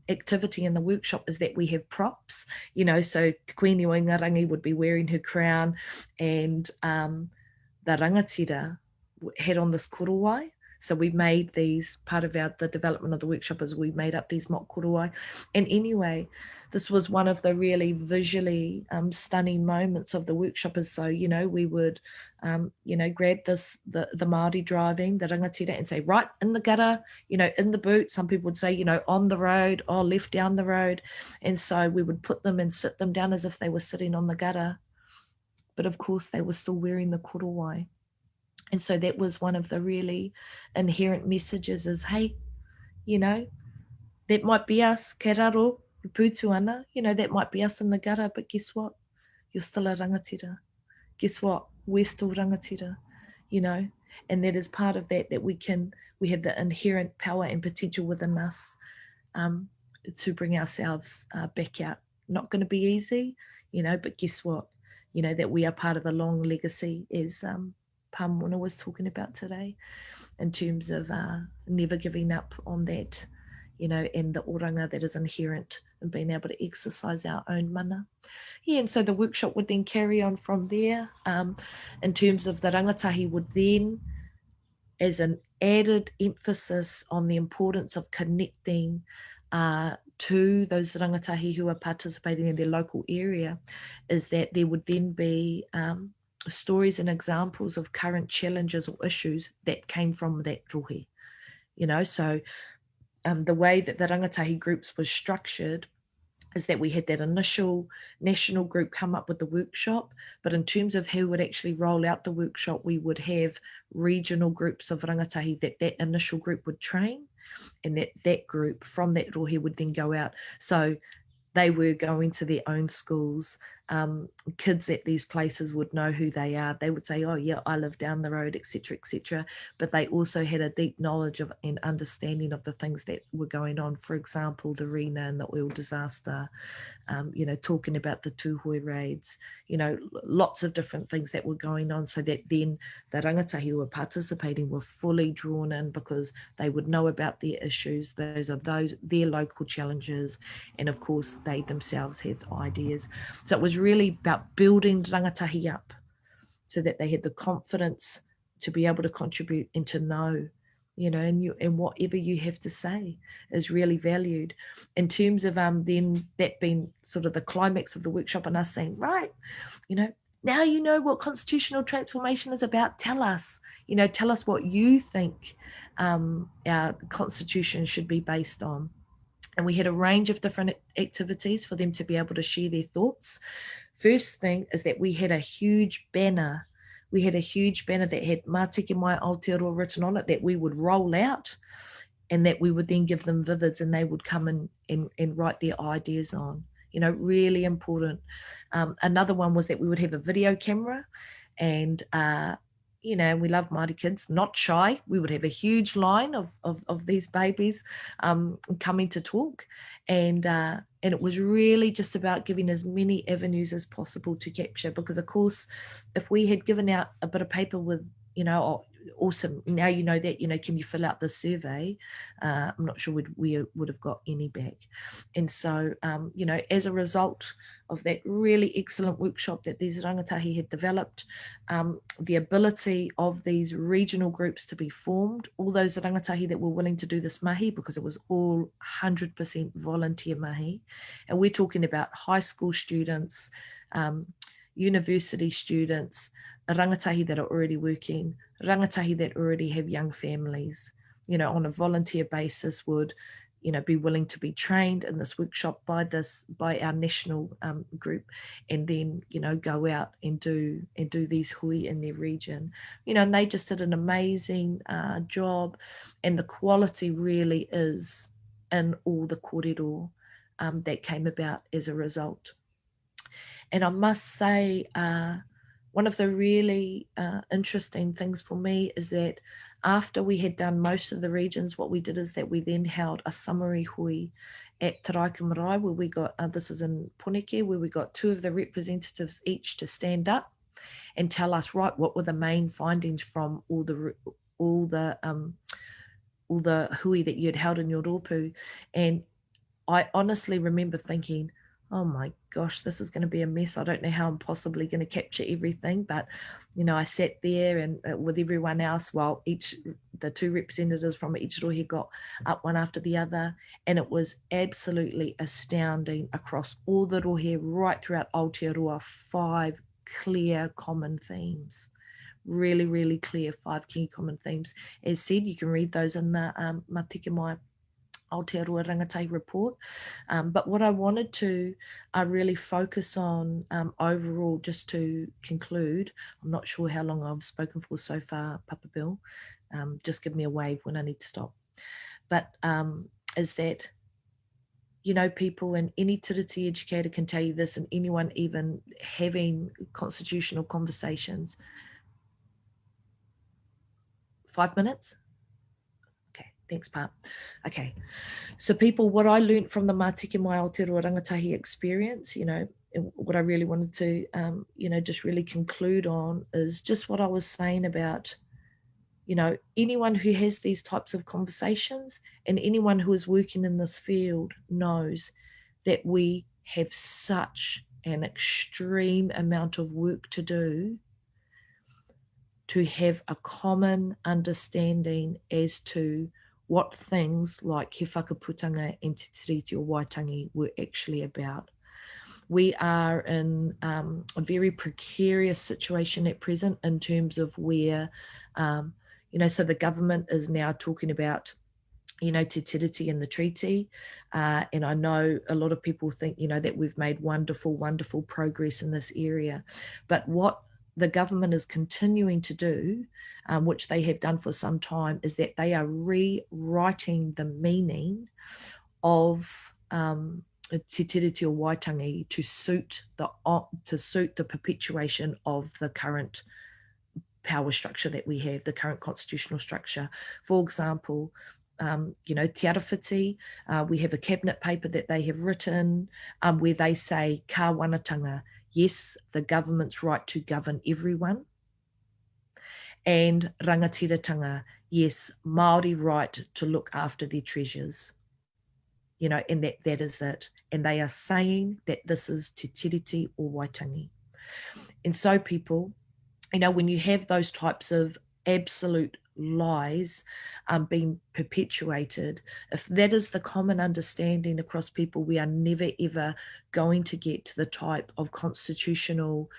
activity in the workshop is that we have props, you know, so Queen Iwangarangi would be wearing her crown, and the rangatira had on this korowai. So we made these, part of the development of the workshop is we made up these mock korowai. And anyway, this was one of the really visually stunning moments of the workshop. Is so, you know, we would, you know, grab the Māori driving, the rangatira, and say, right, in the gutter, you know, in the boot. Some people would say, you know, on the road, or left down the road. And so we would put them and sit them down as if they were sitting on the gutter. But of course, they were still wearing the korowai. And so that was one of the really inherent messages is, hey, you know, that might be us, ke raro, putu ana, you know, that might be us in the gutter, but guess what? You're still a rangatira. Guess what? We're still rangatira, you know, and that is part of that we have the inherent power and potential within us to bring ourselves back out. Not going to be easy, you know, but guess what? You know, that we are part of a long legacy, as Pamona was talking about today, in terms of never giving up on that, you know, and the oranga that is inherent in being able to exercise our own mana. Yeah, and so the workshop would then carry on from there. In terms of the rangatahi would then, as an added emphasis on the importance of connecting to those rangatahi who are participating in their local area, is that there would then be stories and examples of current challenges or issues that came from that rohe. You know, so the way that the rangatahi groups was structured is that we had that initial national group come up with the workshop, but in terms of who would actually roll out the workshop, we would have regional groups of rangatahi that initial group would train, and that group from that rohe would then go out. So they were going to their own schools. Kids at these places would know who they are. They would say, oh yeah, I live down the road, etc., etc. But they also had a deep knowledge of and understanding of the things that were going on. For example, the Rena and the oil disaster, you know, talking about the Tūhoe raids, you know, lots of different things that were going on, so that then the rangatahi who were participating were fully drawn in, because they would know about their issues. Those are their local challenges, and of course they themselves had ideas. So it was really about building rangatahi up so that they had the confidence to be able to contribute and to know, you know, and whatever you have to say is really valued. In terms of then that being sort of the climax of the workshop and us saying, right, you know, now you know what constitutional transformation is about. Tell us, you know, tell us what you think our constitution should be based on. And we had a range of different activities for them to be able to share their thoughts. First thing is that we had a huge banner. We had a huge banner that had Matike Mai Aotearoa written on it that we would roll out, and that we would then give them vivids, and they would come in and write their ideas on. You know, really important. Another one was that we would have a video camera, and you know, we love Māori kids, not shy. We would have a huge line of these babies coming to talk, and it was really just about giving as many avenues as possible to capture, because of course, if we had given out a bit of paper with, you know, awesome. Now you know that, can you fill out this survey? I'm not sure we would have got any back. And so, as a result of that really excellent workshop that these rangatahi had developed, the ability of these regional groups to be formed, all those rangatahi that were willing to do this mahi, because it was all 100% volunteer mahi. And we're talking about high school students, university students, rangatahi that are already working, rangatahi that already have young families, on a volunteer basis would, be willing to be trained in this workshop by our national group, and then, go out and do these hui in their region, and they just did an amazing job, and the quality really is in all the kōrero that came about as a result. And I must say, one of the really interesting things for me is that after we had done most of the regions, what we did is that we then held a summary hui at Te Raika Marae, where we got, this is in Poneke, where we got 2 of the representatives each to stand up and tell us, right, what were the main findings from all the hui that you'd held in your rōpū. And I honestly remember thinking, oh my gosh, this is going to be a mess. I don't know how I'm possibly going to capture everything. But, I sat there and with everyone else, while the 2 representatives from each rohe got up one after the other. And it was absolutely astounding across all the rohe right throughout Aotearoa, 5 clear common themes. Really, really clear 5 key common themes. As said, you can read those in the Matike Mai Aotearoa Rangatahi report. But what I wanted to really focus on overall, just to conclude, I'm not sure how long I've spoken for so far, Papa Bill, just give me a wave when I need to stop. But is that, people, and any tiriti educator can tell you this, and anyone even having constitutional conversations. 5 minutes? Thanks, Pat. Okay, so people, what I learned from the Matike Mai Aotearoa Rangatahi experience, what I really wanted to, just really conclude on is just what I was saying about, anyone who has these types of conversations and anyone who is working in this field knows that we have such an extreme amount of work to do to have a common understanding as to what things like he whakaputanga and te tiriti o Waitangi were actually about. We are in a very precarious situation at present in terms of where, so the government is now talking about, te tiriti in the treaty. And I know a lot of people think, that we've made wonderful, wonderful progress in this area. But what the government is continuing to do, which they have done for some time, is that they are rewriting the meaning of te tiriti o Waitangi to suit the perpetuation of the current power structure that we have, the current constitutional structure. For example, te arawhiti, we have a cabinet paper that they have written where they say ka whanatanga, yes, the government's right to govern everyone, and Rangatiratanga, yes, Maori right to look after their treasures, and that is it. And they are saying that this is te tiriti o Waitangi. And so people, when you have those types of absolute lies being perpetuated, if that is the common understanding across people, we are never ever going to get to the type of constitutional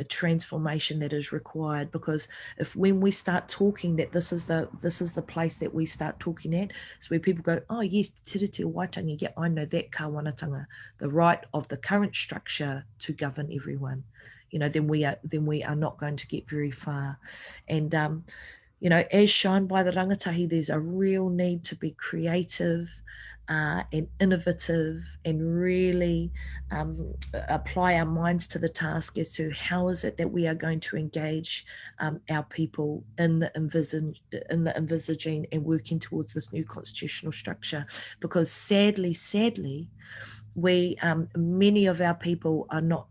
transformation that is required. Because when we start talking that this is the place that we start talking at, so where people go, oh yes, te tiriti o Waitangi, yeah, I know that, ka whanatanga, the right of the current structure to govern everyone, then we are not going to get very far. And as shown by the rangatahi, there's a real need to be creative and innovative and really apply our minds to the task as to how is it that we are going to engage our people in the envisaging and working towards this new constitutional structure. Because sadly, many of our people are not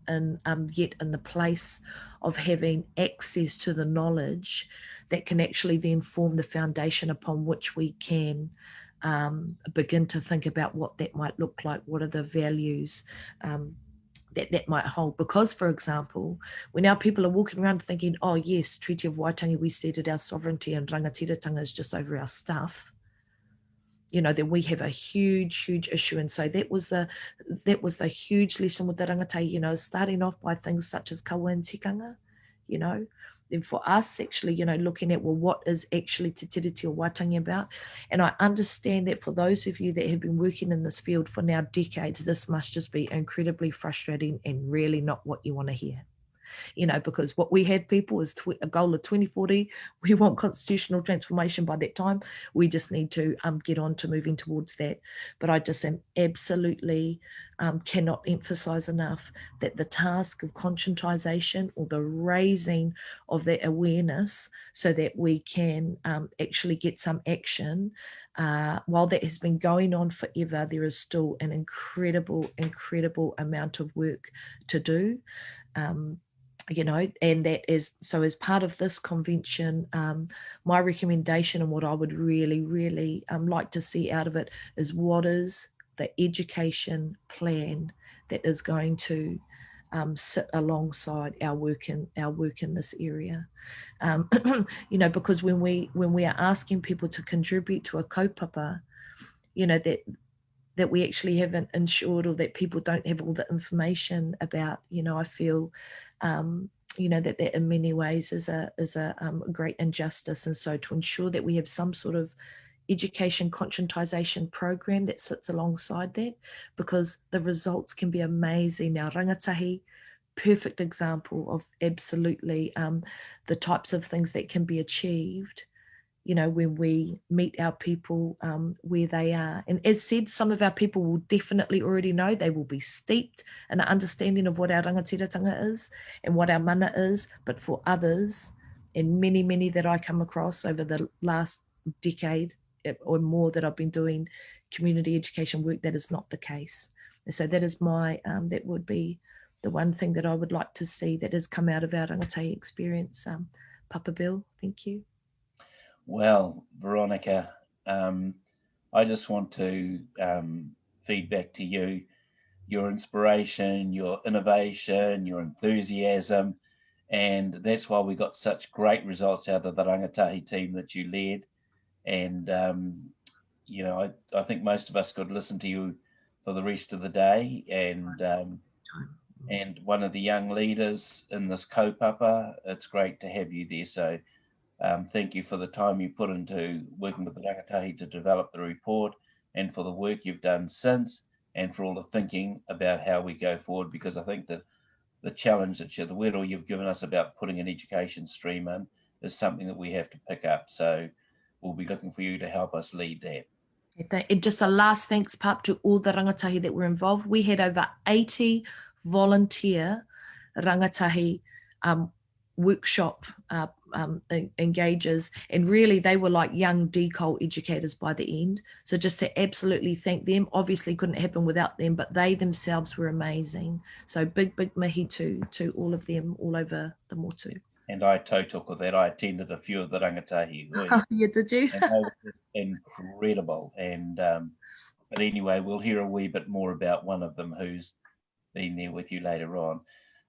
yet in the place of having access to the knowledge that can actually then form the foundation upon which we can begin to think about what that might look like, what are the values that might hold. Because, for example, when our people are walking around thinking, oh yes, Treaty of Waitangi, we ceded our sovereignty and Rangatiratanga is just over our stuff, you know, then we have a huge issue. And so that was the huge lesson with the rangatahi, you know, starting off by things such as kawa and tikanga, you know. Then for us actually, you know, looking at, well, what is actually Te Tiriti o Waitangi about? And I understand that for those of you that have been working in this field for now decades, this must just be incredibly frustrating and really not what you want to hear. You know, because what we had, people, is a goal of 2040. We want constitutional transformation by that time. We just need to get on to moving towards that. But I just am absolutely cannot emphasize enough that the task of conscientization, or the raising of that awareness so that we can actually get some action, while that has been going on forever, there is still an incredible amount of work to do. You know, and that is, so as part of this convention, my recommendation and what I would really like to see out of it is, what is the education plan that is going to sit alongside our work in this area. You know, because when we are asking people to contribute to a kaupapa, you know, that we actually haven't ensured, or that people don't have all the information about, you know, I feel, you know, that in many ways is a great injustice. And so to ensure that we have some sort of education conscientization program that sits alongside that, because the results can be amazing. Now, rangatahi, perfect example of absolutely the types of things that can be achieved, you know, when we meet our people where they are. And as said, some of our people will definitely already know, they will be steeped in an understanding of what our rangatiratanga is and what our mana is. But for others, and many that I come across over the last decade or more that I've been doing community education work, that is not the case. And so that is my, that would be the one thing that I would like to see that has come out of our rangatahi experience. Papa Bill, thank you. Well, Veronica, I just want to feed back to you your inspiration, your innovation, your enthusiasm, and that's why we got such great results out of the rangatahi team that you led. And you know, I think most of us could listen to you for the rest of the day. And one of the young leaders in this kaupapa, it's great to have you there. So thank you for the time you put into working with the rangatahi to develop the report, and for the work you've done since, and for all the thinking about how we go forward, because I think that the challenge that the word you've given us about putting an education stream in is something that we have to pick up. So we'll be looking for you to help us lead that. And just a last thanks, Pap, to all the rangatahi that were involved. We had over 80 volunteer rangatahi workshop engagers, and really they were like young decol educators by the end. So just to absolutely thank them. Obviously couldn't happen without them, but they themselves were amazing. So big mihi to all of them all over the motu. And I tautoko that. I attended a few of the rangatahi. Yeah, did you? And they were just incredible. And but anyway, we'll hear a wee bit more about one of them who's been there with you later on.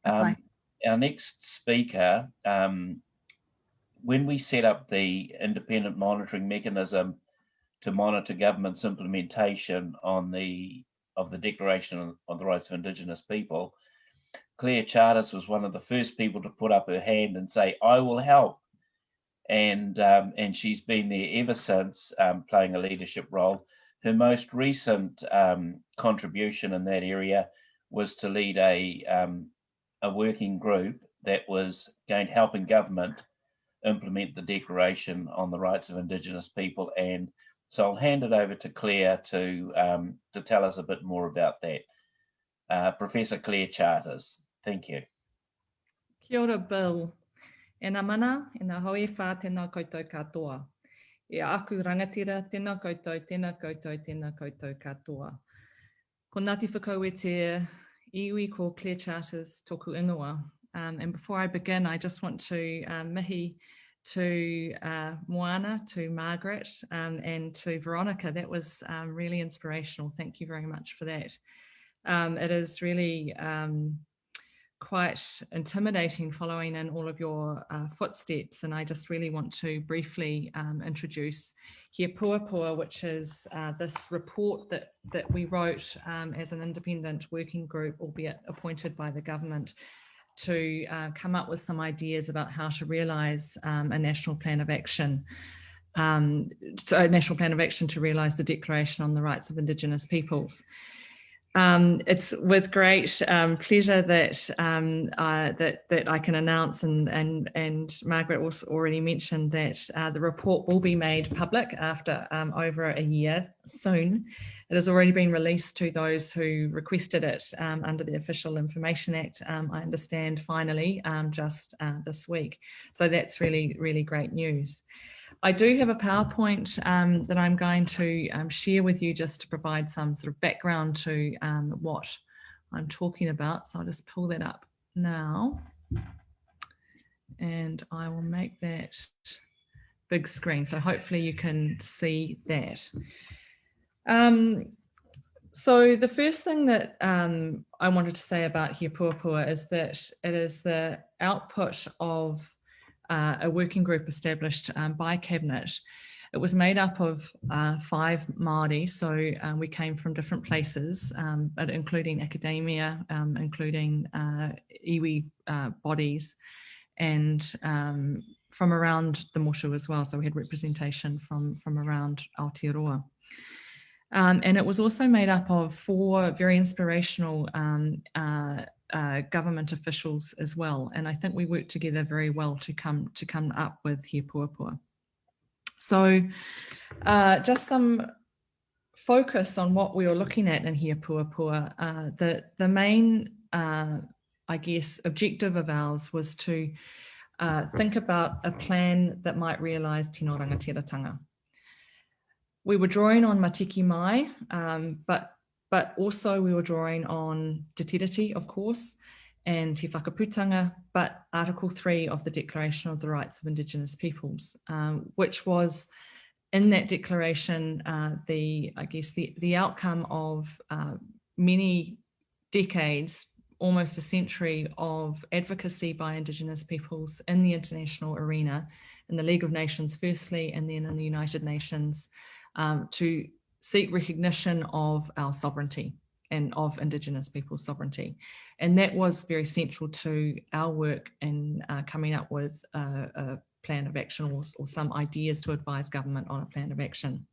Our next speaker, when we set up the independent monitoring mechanism to monitor government's implementation of the Declaration on the Rights of Indigenous People, Claire Charters was one of the first people to put up her hand and say, I will help. And she's been there ever since, playing a leadership role. Her most recent contribution in that area was to lead a working group that was helping government implement the Declaration on the Rights of Indigenous People. And so I'll hand it over to Claire to tell us a bit more about that. Professor Claire Charters, thank you. Kia ora, Bill. E nā mana, e nā hoi whā, tēnā koutou katoa. E aku rangatira, tēnā koutou, tēnā koutou, tēnā koutou katoa. Ko Ngāti Whakauetea, iwi ko Clear Charters toku ingoa. And before I begin, I just want to mihi to Moana, to Margaret, and to Veronica. That was really inspirational. Thank you very much for that. It is really quite intimidating following in all of your footsteps, and I just really want to briefly introduce He Puapua, which is this report that we wrote as an independent working group, albeit appointed by the government, to come up with some ideas about how to realise a national plan of action. So a national plan of action to realise the Declaration on the Rights of Indigenous Peoples. It's with great pleasure that that I can announce, and Margaret also already mentioned that the report will be made public after over a year soon. It has already been released to those who requested it under the Official Information Act, I understand, finally, just this week. So that's really, really great news. I do have a PowerPoint that I'm going to share with you just to provide some sort of background to what I'm talking about. So I'll just pull that up now, and I will make that big screen. So hopefully you can see that. So the first thing that I wanted to say about He Puapua is that it is the output of a working group established by Cabinet. It was made up of 5 Māori, so we came from different places, but including academia, including iwi bodies, and from around the Mutu as well. So we had representation from around Aotearoa. And it was also made up of 4 very inspirational government officials as well. And I think we worked together very well to come up with He Puapua. So just some focus on what we were looking at in He Puapua. The main, I guess, objective of ours was to think about a plan that might realise tino Rangatiratanga. We were drawing on Matike Mai, but also we were drawing on Te Tiriti, of course, and Te Whakaputanga, but Article 3 of the Declaration of the Rights of Indigenous Peoples, which was in that declaration the outcome of many decades, almost a century of advocacy by Indigenous peoples in the international arena, in the League of Nations firstly, and then in the United Nations, to seek recognition of our sovereignty and of Indigenous people's sovereignty. And that was very central to our work in coming up with a plan of action or some ideas to advise government on a plan of action.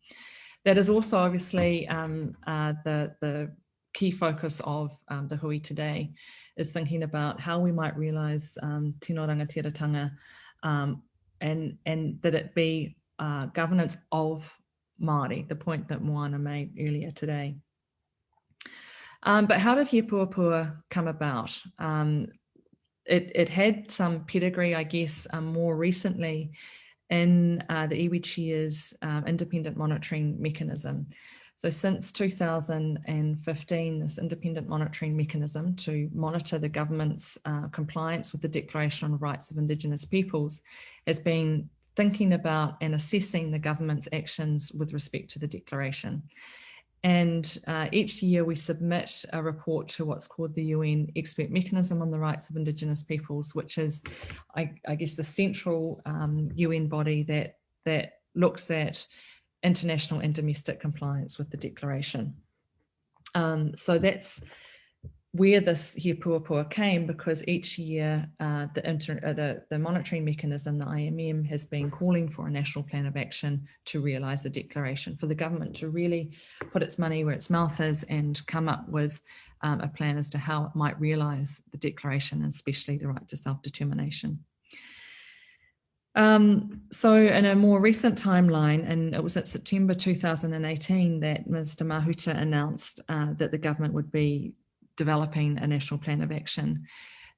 That is also obviously the key focus of the hui today, is thinking about how we might realise tino Rangatiratanga and that it be governance of Māori, the point that Moana made earlier today. But how did He Puapua come about? It had some pedigree, I guess, more recently in the iwi Chia's independent monitoring mechanism. So since 2015, this independent monitoring mechanism to monitor the government's compliance with the Declaration on the Rights of Indigenous Peoples has been thinking about and assessing the government's actions with respect to the Declaration. And each year we submit a report to what's called the UN Expert Mechanism on the Rights of Indigenous Peoples, which is, I guess, the central UN body that looks at international and domestic compliance with the Declaration. So that's where this He Puapua came, because each year the monitoring mechanism, the IMM, has been calling for a national plan of action to realise the Declaration, for the government to really put its money where its mouth is and come up with a plan as to how it might realise the Declaration, and especially the right to self-determination. So in a more recent timeline, and it was at September 2018 that Mr. Mahuta announced that the government would be developing a national plan of action.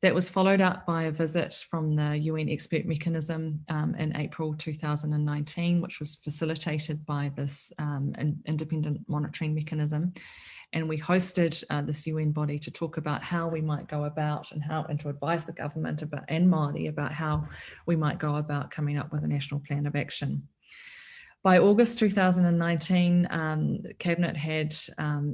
That was followed up by a visit from the UN Expert Mechanism in April 2019, which was facilitated by this independent monitoring mechanism. And we hosted this UN body to talk about how we might go about and to advise the government and Māori about how we might go about coming up with a national plan of action. By August 2019, the Cabinet had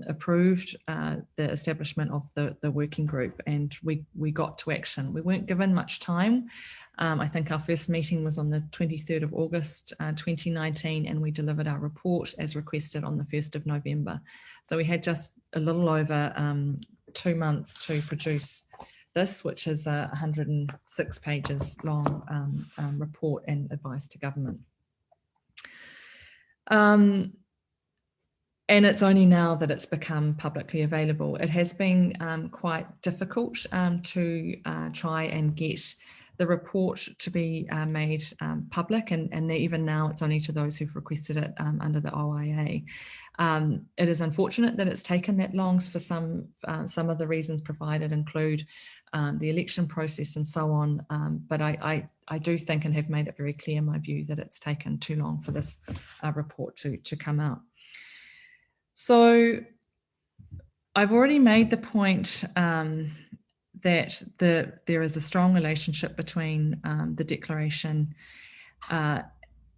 approved the establishment of the working group, and we got to action. We weren't given much time. I think our first meeting was on the 23rd of August 2019, and we delivered our report as requested on the 1st of November. So we had just a little over 2 months to produce this, which is a 106 pages long report and advice to government. And it's only now that it's become publicly available. It has been quite difficult to try and get the report to be made public, and even now it's only to those who've requested it under the OIA. It is unfortunate that it's taken that long for some of the reasons provided include the election process and so on, but I do think and have made it very clear in my view that it's taken too long for this report to come out. So I've already made the point that there is a strong relationship between the declaration, the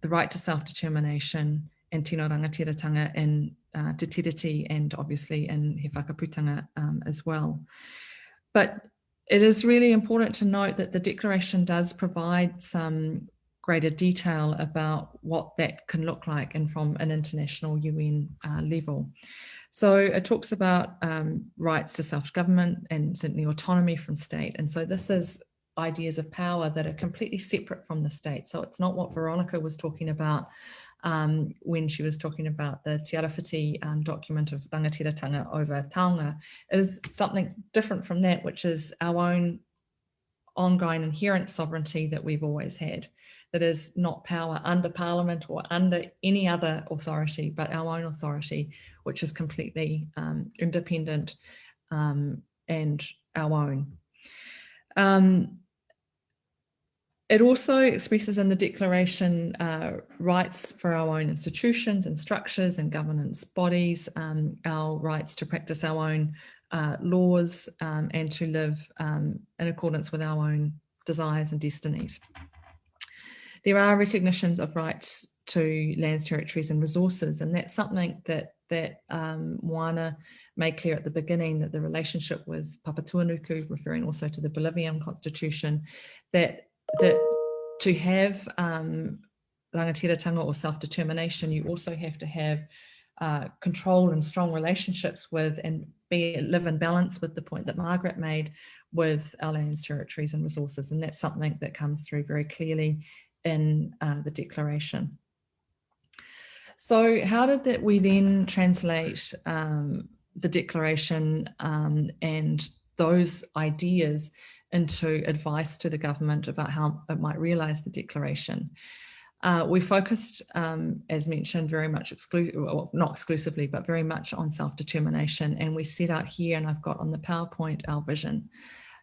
right to self-determination, and tino rangatiratanga in Te Tiriti, and obviously in He Whakaputanga as well. But it is really important to note that the declaration does provide some greater detail about what that can look like and from an international UN level. So it talks about rights to self-government and certainly autonomy from state. And so this is ideas of power that are completely separate from the state. So it's not what Veronica was talking about when she was talking about the Te Arawhiti document of Rangatiratanga over taonga. It is something different from that, which is our own ongoing inherent sovereignty that we've always had. That is not power under Parliament or under any other authority, but our own authority, which is completely independent and our own. It also expresses in the declaration rights for our own institutions and structures and governance bodies, our rights to practice our own laws and to live in accordance with our own desires and destinies. There are recognitions of rights to lands, territories and resources, and that's something that Moana made clear at the beginning, that the relationship with Papatuanuku, referring also to the Bolivian constitution, that to have rangatiratanga or self-determination, you also have to have control and strong relationships with and live in balance with the point that Margaret made with our lands, territories and resources. And that's something that comes through very clearly in the declaration. So how did we then translate the declaration and those ideas into advice to the government about how it might realise the declaration? We focused, as mentioned, very much well, not exclusively, but very much on self-determination. And we set out here, and I've got on the PowerPoint, our vision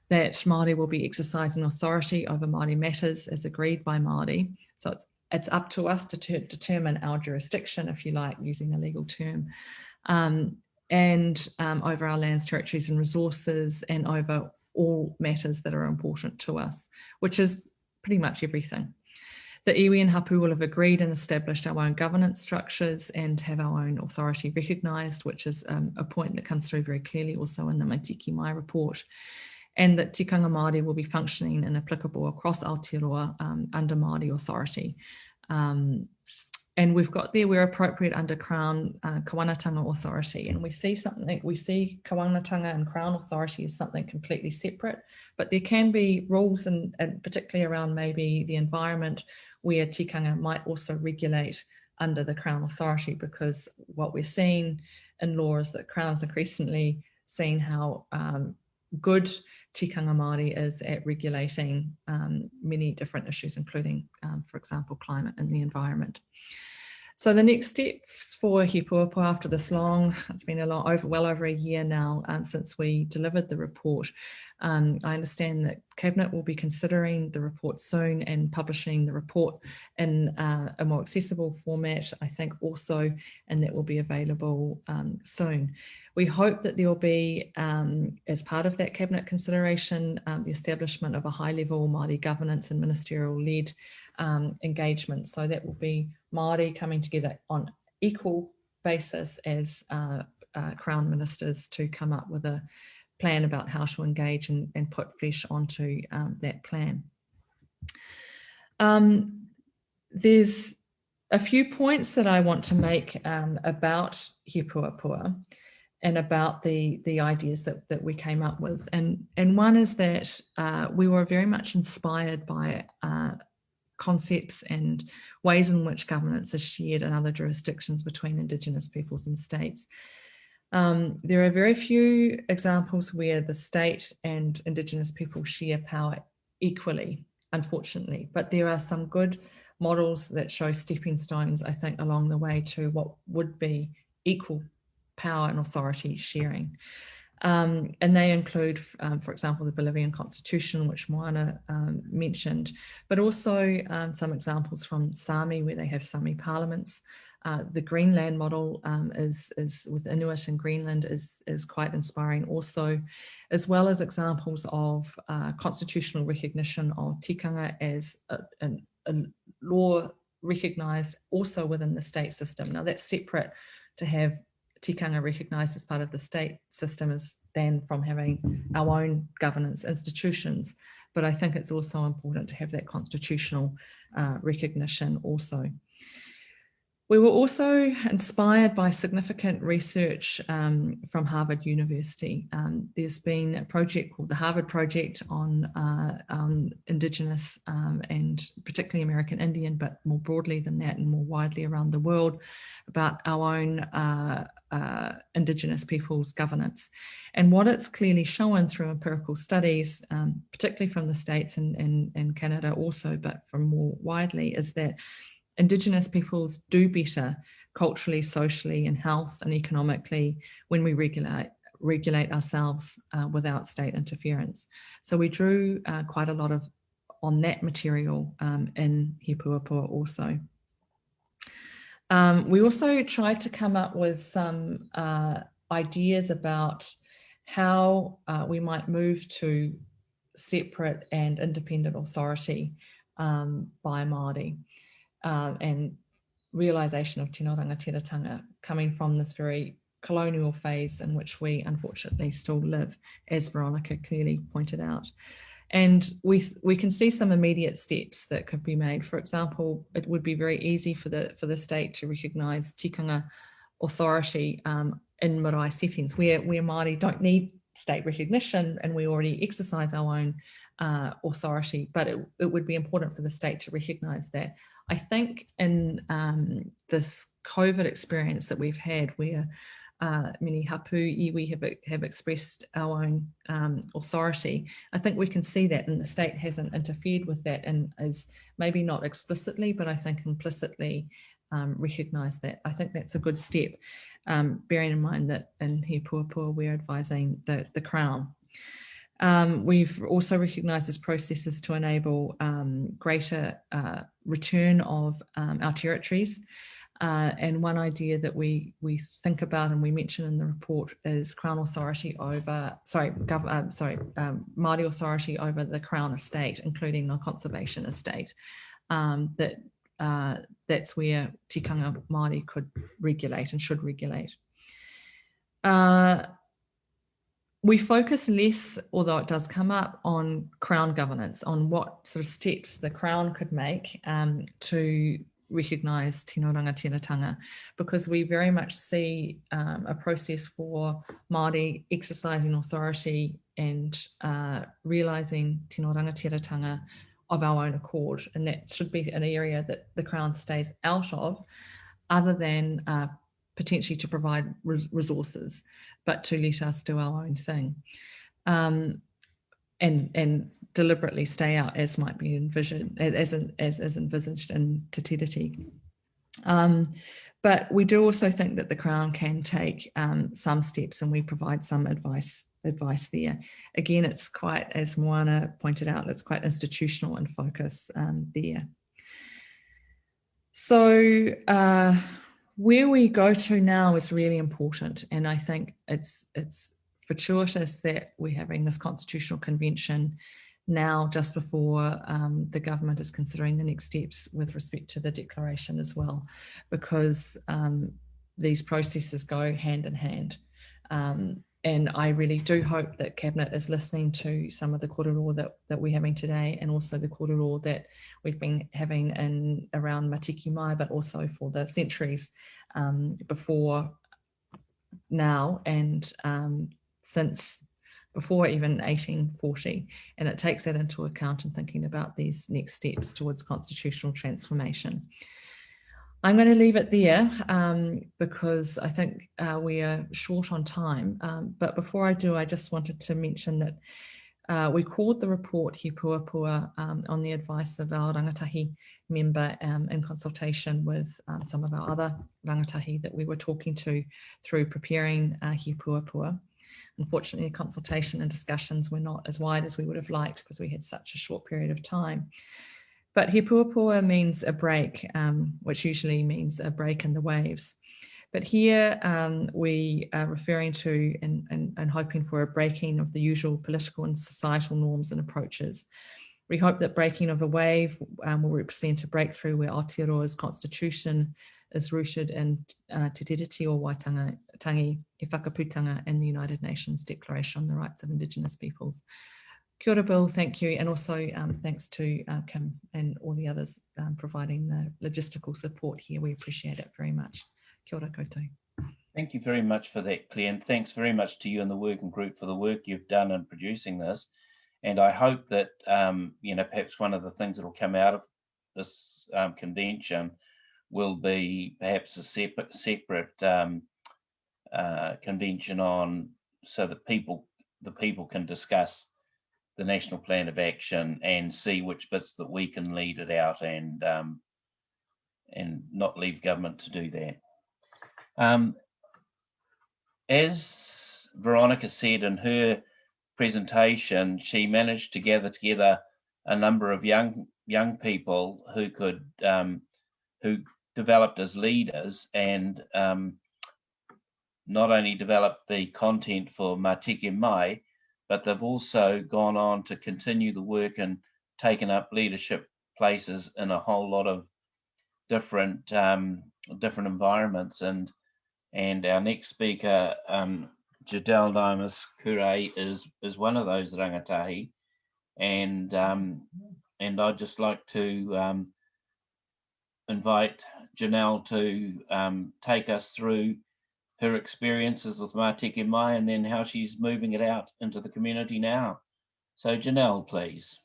that Māori will be exercising authority over Māori matters as agreed by Māori. So it's up to us to determine our jurisdiction, if you like, using a legal term, and over our lands, territories and resources, and over all matters that are important to us, which is pretty much everything. The iwi and hapu will have agreed and established our own governance structures and have our own authority recognised, which is a point that comes through very clearly also in the MATIKE MAI report, and that tikanga Māori will be functioning and applicable across Aotearoa under Māori authority. And we've got there where appropriate under Crown Kawanatanga authority. And we see Kawanatanga and Crown authority as something completely separate, but there can be rules and particularly around maybe the environment where tikanga might also regulate under the Crown authority, because what we're seeing in law is that Crown's increasingly seeing how good tikanga Māori is at regulating many different issues, including, for example, climate and the environment. So the next steps for He Puapua after this it's been well over a year now since we delivered the report. I understand that Cabinet will be considering the report soon and publishing the report in a more accessible format, I think also, and that will be available soon. We hope that there will be, as part of that Cabinet consideration, the establishment of a high-level Māori governance and ministerial-led engagement. So that will be Māori coming together on equal basis as Crown Ministers to come up with a plan about how to engage and put flesh onto that plan. There's a few points that I want to make about He Puapua and about the ideas that we came up with. And one is that we were very much inspired by concepts and ways in which governance is shared in other jurisdictions between Indigenous peoples and states. There are very few examples where the state and Indigenous people share power equally, unfortunately, but there are some good models that show stepping stones, I think, along the way to what would be equal power and authority sharing. And they include, for example, the Bolivian Constitution, which Moana mentioned, but also some examples from Sami, where they have Sami parliaments. The Greenland model is with Inuit in Greenland is quite inspiring also, as well as examples of constitutional recognition of tikanga as a law recognised also within the state system. Now that's separate to have tikanga recognised as part of the state system than from having our own governance institutions. But I think it's also important to have that constitutional recognition also. We were also inspired by significant research from Harvard University. There's been a project called the Harvard Project on Indigenous and particularly American Indian, but more broadly than that and more widely around the world, about our own Indigenous peoples' governance. And what it's clearly shown through empirical studies, particularly from the States and Canada also, but from more widely, is that Indigenous peoples do better culturally, socially, and health and economically when we regulate ourselves without state interference. So we drew quite a lot on that material in He Puapua also. We also tried to come up with some ideas about how we might move to separate and independent authority by Māori. And realisation of Tino Rangatiratanga coming from this very colonial phase in which we unfortunately still live, as Veronica clearly pointed out. And we can see some immediate steps that could be made. For example, it would be very easy for the state to recognise tikanga authority in marae settings where Māori don't need state recognition and we already exercise our own authority, but it would be important for the state to recognise that. I think in this COVID experience that we've had where many hapu iwi have expressed our own authority, I think we can see that, and the state hasn't interfered with that and is maybe not explicitly, but I think implicitly recognised that. I think that's a good step, bearing in mind that in He Puapua we're advising the Crown. We've also recognised as processes to enable greater return of our territories. And one idea that we think about and we mention in the report is Crown authority over, Māori authority over the Crown estate, including the conservation estate. That's where tikanga Māori could regulate and should regulate. We focus less, although it does come up, on Crown governance, on what sort of steps the Crown could make to recognise Tino Rangatiratanga, because we very much see a process for Māori exercising authority and realising Tino Rangatiratanga of our own accord, and that should be an area that the Crown stays out of, other than potentially to provide resources, but to let us do our own thing, and deliberately stay out, as might be envisioned, as envisaged in Te Tiriti. But we do also think that the Crown can take some steps, and we provide some advice there. Again, it's quite, as Moana pointed out, it's quite institutional in focus there. So where we go to now is really important, and I think it's fortuitous that we're having this constitutional convention now, just before the government is considering the next steps with respect to the declaration as well, because these processes go hand in hand. And I really do hope that Cabinet is listening to some of the korero that we're having today, and also the korero that we've been having in around Matike Mai, but also for the centuries before now, and since before even 1840. And it takes that into account in thinking about these next steps towards constitutional transformation. I'm going to leave it there because I think we are short on time. But before I do, I just wanted to mention that we called the report He Puapua on the advice of our rangatahi member in consultation with some of our other rangatahi that we were talking to through preparing He Puapua. Unfortunately, the consultation and discussions were not as wide as we would have liked because we had such a short period of time. But he puapua means a break, which usually means a break in the waves. But here we are referring to and hoping for a breaking of the usual political and societal norms and approaches. We hope that breaking of a wave will represent a breakthrough where Aotearoa's constitution is rooted in te tiriti o Waitangi, e whakaputanga, and the United Nations Declaration on the Rights of Indigenous Peoples. Kia ora, Bill, thank you. And also thanks to Kim and all the others providing the logistical support here. We appreciate it very much. Kia ora koutou. Thank you very much for that, Claire, and thanks very much to you and the working group for the work you've done in producing this. And I hope that, perhaps one of the things that will come out of this convention will be perhaps a separate convention on, so that the people can discuss the National Plan of Action and see which bits that we can lead it out and not leave government to do that. As Veronica said in her presentation, she managed to gather together a number of young people who could who developed as leaders and not only developed the content for Matike Mai, but they've also gone on to continue the work and taken up leadership places in a whole lot of different environments. And our next speaker, Jadelle Dimas-Kure, is one of those rangatahi, and I'd just like to invite Janelle to take us through her experiences with Matike Mai and then how she's moving it out into the community now. So Janelle, please.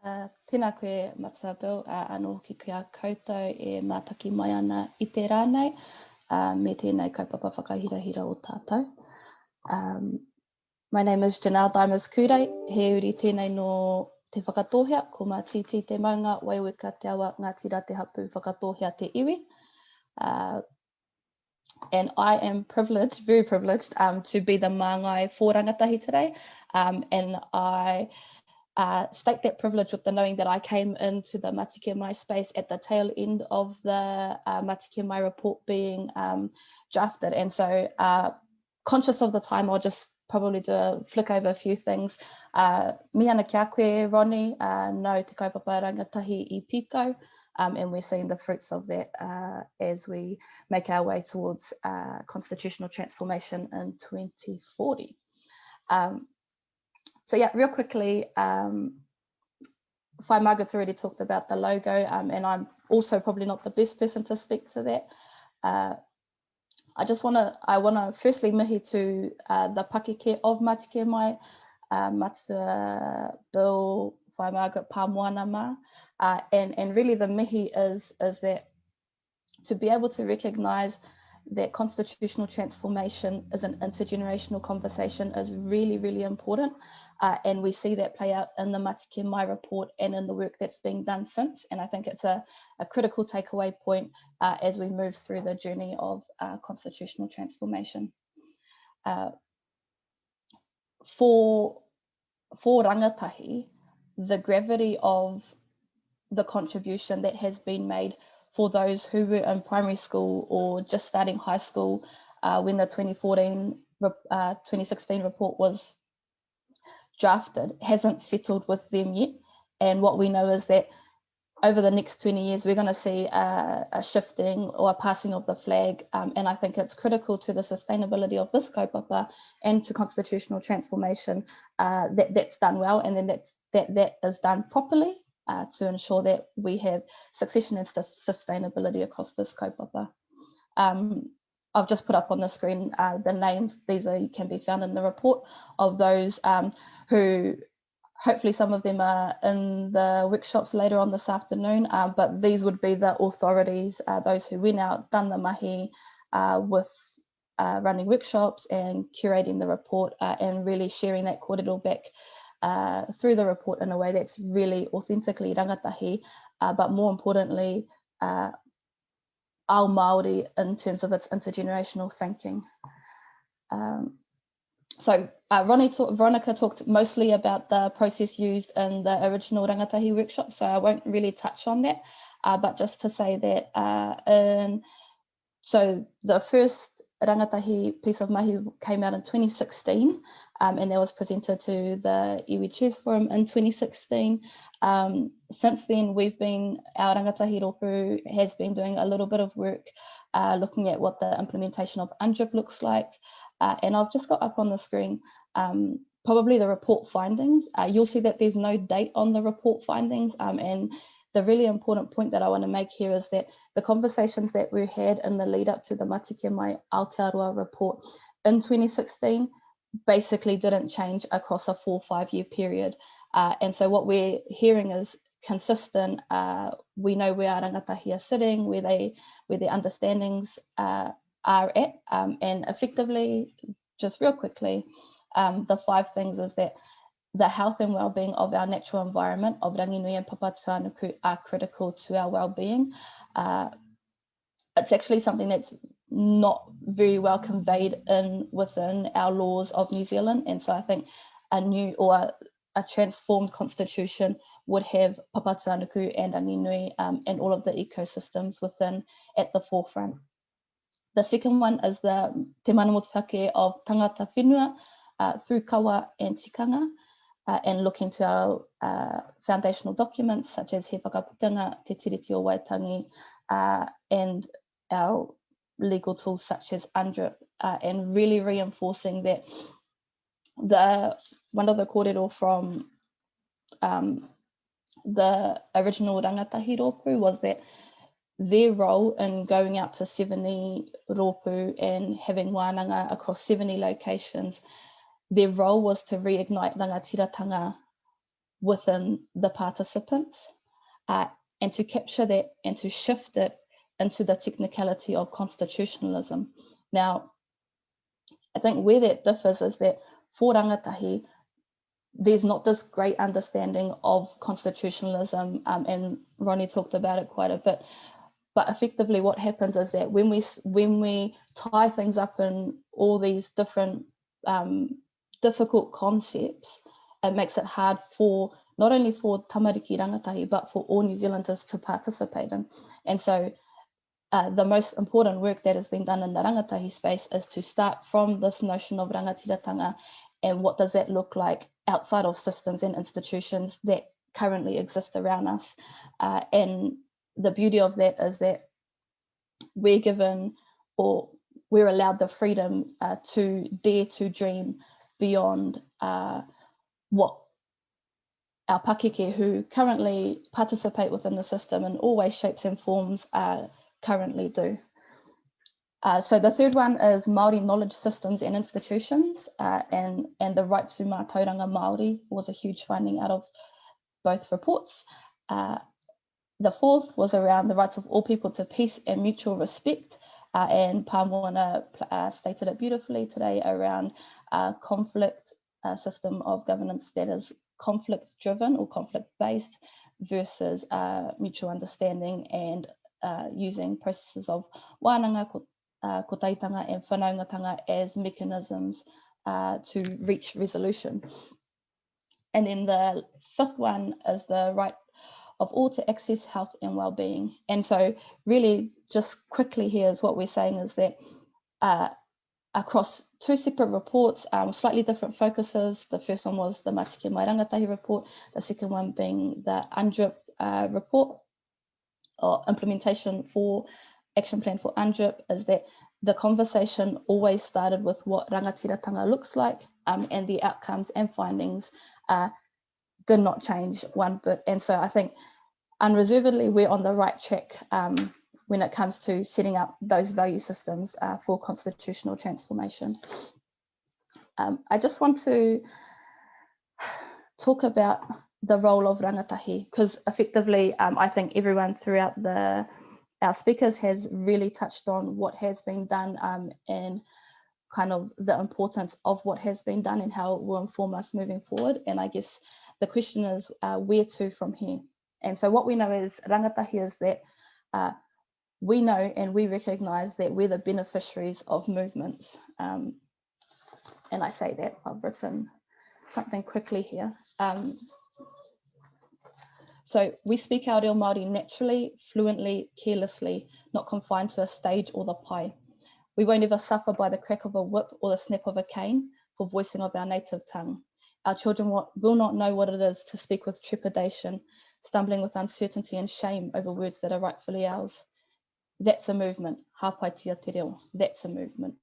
Tēnā koe Mata Bill, anō ki kia koutou e mātaki mai ana I te rānei, me tēnei kaupapa whakahirahira o tātou. My name is Janelle Dimas-Kure, he uri tēnei no te whakatohea, ko mā titi te maunga, waiweka te awa, ngā tira te hapu, whakatohea te iwi. And I am privileged, very privileged, to be the māngai for rangatahi today. And I state that privilege with the knowing that I came into the Matike Mai space at the tail end of the Matike Mai report being drafted. And so conscious of the time, I'll just probably flick over a few things. Mi ana kia koe, Ronnie, no te kaupapa rangatahi I Piko. And we're seeing the fruits of that as we make our way towards constitutional transformation in 2040. So yeah, real quickly, Whai Margaret's already talked about the logo, and I'm also probably not the best person to speak to that. I wanna firstly mihi to the pakeke of Matike Mai, Matua, Bill, Whai Margaret, Pa Moana Ma. And really the mihi is that to be able to recognise that constitutional transformation is an intergenerational conversation is really, really important. And we see that play out in the MATIKE Mai report and in the work that's being done since. And I think it's a critical takeaway point as we move through the journey of constitutional transformation. For rangatahi, the gravity of the contribution that has been made for those who were in primary school or just starting high school when the 2016 report was drafted hasn't settled with them yet. And what we know is that over the next 20 years, we're going to see a shifting or a passing of the flag. And I think it's critical to the sustainability of this kaupapa and to constitutional transformation that's done well, and then that is done properly to ensure that we have succession and sustainability across this kaupapa. I've just put up on the screen the names. These can be found in the report of those who, hopefully some of them are in the workshops later on this afternoon, but these would be the authorities, those who went out, done the mahi with running workshops and curating the report and really sharing that kōrero back through the report in a way that's really authentically rangatahi, but more importantly, ao Māori in terms of its intergenerational thinking. So Veronica talked mostly about the process used in the original rangatahi workshop, so I won't really touch on that, but just to say that so the first rangatahi piece of mahi came out in 2016, and that was presented to the Iwi Chairs Forum in 2016. Since then, our rangatahi rōpū has been doing a little bit of work looking at what the implementation of UNDRIP looks like. And I've just got up on the screen probably the report findings. You'll see that there's no date on the report findings, and the really important point that I want to make here is that the conversations that we had in the lead up to the Matike Mai Aotearoa report in 2016 basically didn't change across a 4 or 5 year period. And so what we're hearing is consistent. We know where our rangatahi are sitting, where their understandings are at, and effectively, just real quickly, the 5 things is that the health and well-being of our natural environment of Ranginui and Papatūānuku are critical to our well-being. It's actually something that's not very well conveyed within our laws of New Zealand, and so I think a new or a transformed constitution would have Papatūānuku and Ranginui and all of the ecosystems within at the forefront. The second one is the te manamotuake of tangata whenua through kawa and tikanga, and looking to our foundational documents such as He Whakaputanga, Te Tiriti o Waitangi, and our legal tools such as UNDRIP, and really reinforcing that one of the kōrero from the original rangatahi rōpū was that their role in going out to 70 rōpū and having wānanga across 70 locations, their role was to reignite rangatiratanga within the participants, and to capture that and to shift it into the technicality of constitutionalism. Now, I think where that differs is that for rangatahi, there's not this great understanding of constitutionalism, and Ronnie talked about it quite a bit. But effectively what happens is that when we tie things up in all these different difficult concepts, it makes it hard for not only for tamariki rangatahi, but for all New Zealanders to participate in. And so the most important work that has been done in the rangatahi space is to start from this notion of rangatiratanga and what does that look like outside of systems and institutions that currently exist around us. And the beauty of that is that we're given, or we're allowed the freedom to dare to dream beyond what our pakeke who currently participate within the system in all ways, shapes and forms currently do. So the third one is Māori knowledge systems and institutions, and the right to mātauranga Māori was a huge finding out of both reports. The fourth was around the rights of all people to peace and mutual respect, and Pāmoana stated it beautifully today around conflict system of governance that is conflict driven or conflict based versus mutual understanding and using processes of wānanga, kotaitanga and whanaungatanga as mechanisms to reach resolution. And then the fifth one is the right of all to access health and well-being. And so really just quickly here is what we're saying is that across two separate reports, slightly different focuses. The first one was the MATIKE MAI Rangatahi report, the second one being the UNDRIP report, or implementation for action plan for UNDRIP, is that the conversation always started with what Rangatiratanga looks like, and the outcomes and findings did not change one bit. And so I think unreservedly we're on the right track when it comes to setting up those value systems for constitutional transformation. I just want to talk about the role of rangatahi, because effectively I think everyone throughout our speakers has really touched on what has been done and kind of the importance of what has been done and how it will inform us moving forward. And I guess the question is where to from here? And so what we know is rangatahi is that we know and we recognise that we're the beneficiaries of movements. And I say that, I've written something quickly here. So we speak our reo Māori naturally, fluently, carelessly, not confined to a stage or the pai. We won't ever suffer by the crack of a whip or the snap of a cane for voicing of our native tongue. Our children will not know what it is to speak with trepidation, stumbling with uncertainty and shame over words that are rightfully ours. That's a movement. Hāpai tia te reo. That's a movement.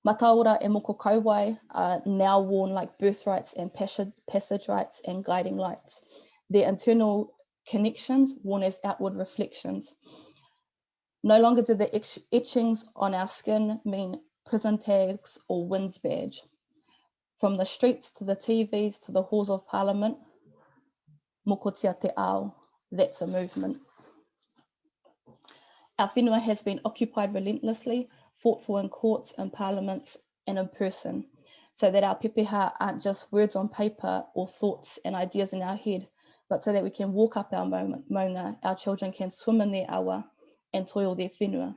Mataora e moko kauwai are now worn like birthrights and passage rights and guiding lights. Their internal connections worn as outward reflections. No longer do the etchings on our skin mean prison tags or wins badge. From the streets to the TVs to the halls of parliament, moko tia te ao, that's a movement. Our whenua has been occupied relentlessly, fought for in courts, in parliaments and in person, so that our pepeha aren't just words on paper or thoughts and ideas in our head, but so that we can walk up our maunga, our children can swim in their awa and toil their whenua.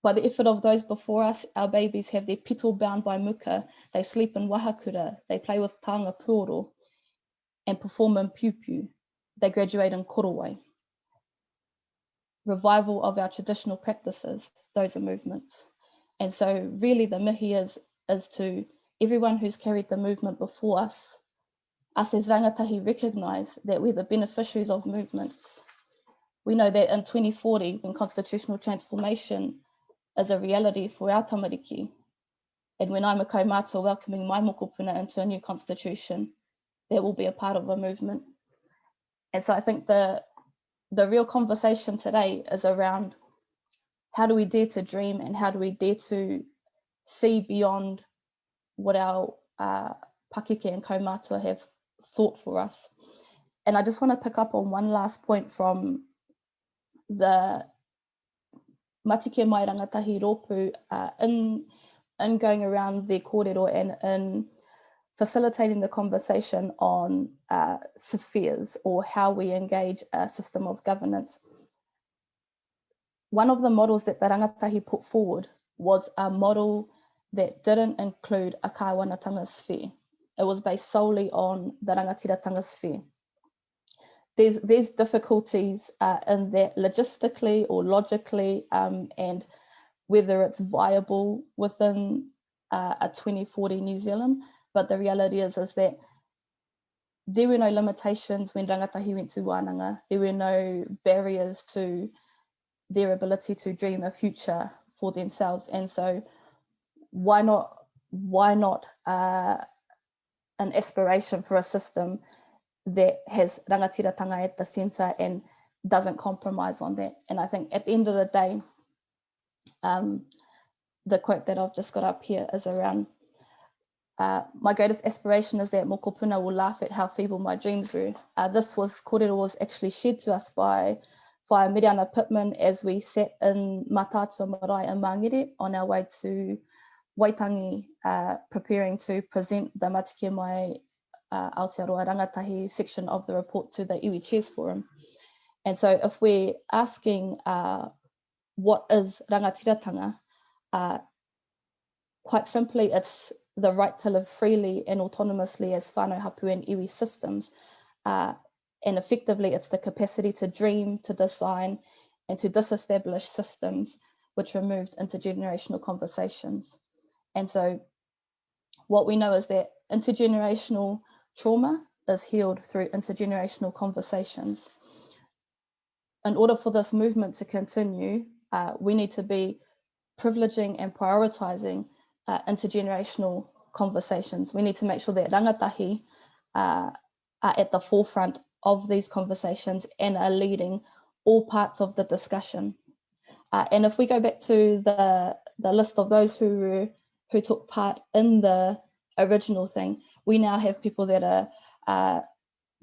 By the effort of those before us, our babies have their pito bound by muka, they sleep in wahakura, they play with taonga puoro and perform in piupiu, they graduate in korowai. Revival of our traditional practices, those are movements. And so really the mihi is to everyone who's carried the movement before us as rangatahi recognise that we're the beneficiaries of movements. We know that in 2040, when constitutional transformation is a reality for our tamariki, and when I'm a kaumātua welcoming my mokopuna into a new constitution, that will be a part of a movement. And so I think the real conversation today is around how do we dare to dream and how do we dare to see beyond what our pakeke and kaumātua have thought for us. And I just want to pick up on one last point from the MATIKE MAI Rangatahi Rōpū in going around their kōrero and in facilitating the conversation on spheres or how we engage a system of governance. One of the models that the rangatahi put forward was a model that didn't include a kāwanatanga sphere. It was based solely on the Rangatiratanga sphere. There's difficulties in that logistically or logically and whether it's viable within a 2040 New Zealand. But the reality is that there were no limitations when rangatahi went to wānanga. There were no barriers to their ability to dream a future for themselves. And so why not an aspiration for a system that has rangatiratanga at the centre and doesn't compromise on that? And I think at the end of the day, the quote that I've just got up here is around my greatest aspiration is that mokopuna will laugh at how feeble my dreams were. This kōrero was actually shared to us by whaia Miriana Pittman as we sat in Matatu Marae in Mangere on our way to Waitangi, preparing to present the Matike Mai Aotearoa Rangatahi section of the report to the Iwi Chairs Forum. And so if we're asking what is rangatiratanga, quite simply it's the right to live freely and autonomously as whanau, hapu and iwi systems. And effectively it's the capacity to dream, to design and to disestablish systems which removed intergenerational conversations. And so what we know is that intergenerational trauma is healed through intergenerational conversations. In order for this movement to continue, we need to be privileging and prioritising intergenerational conversations. We need to make sure that rangatahi are at the forefront of these conversations and are leading all parts of the discussion. And if we go back to the list of those who took part in the original thing, we now have people that are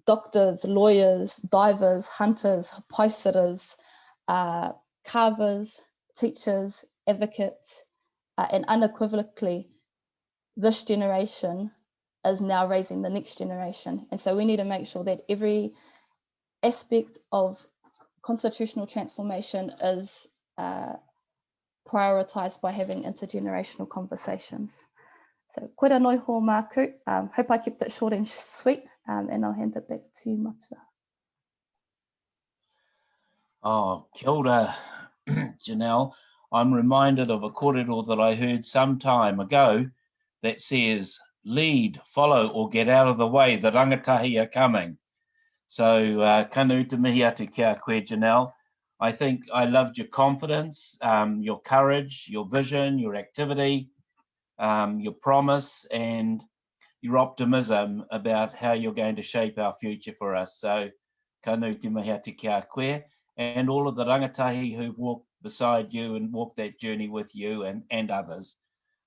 doctors, lawyers, divers, hunters, paisitters, carvers, teachers, advocates, and unequivocally, this generation is now raising the next generation. And so we need to make sure that every aspect of constitutional transformation is prioritised by having intergenerational conversations. So koera noi ho māku. Hope I kept it short and sweet, and I'll hand it back to you, Mutu. Oh, kia ora, Janelle. I'm reminded of a kōrero that I heard some time ago that says, lead, follow, or get out of the way, the rangatahi are coming. So, kanu te mihi atu kia koe, Janelle. I think I loved your confidence, your courage, your vision, your activity, your promise, and your optimism about how you're going to shape our future for us. So, kanu te mihi atu kia koe, and all of the rangatahi who've walked beside you and walked that journey with you and others.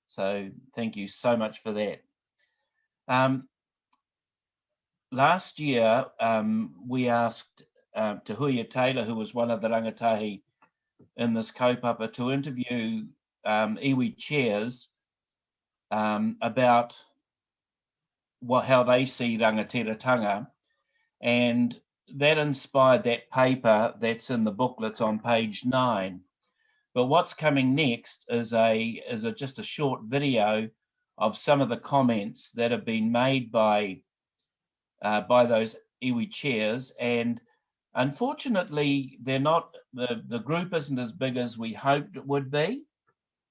So thank you so much for that. Last year, we asked Tahuya Taylor, who was one of the rangatahi in this kaupapa, to interview iwi chairs about how they see rangatiratanga, and that inspired that paper that's in the booklets on page 9. But what's coming next is just a short video of some of the comments that have been made by those iwi chairs, and unfortunately they're not, the group isn't as big as we hoped it would be,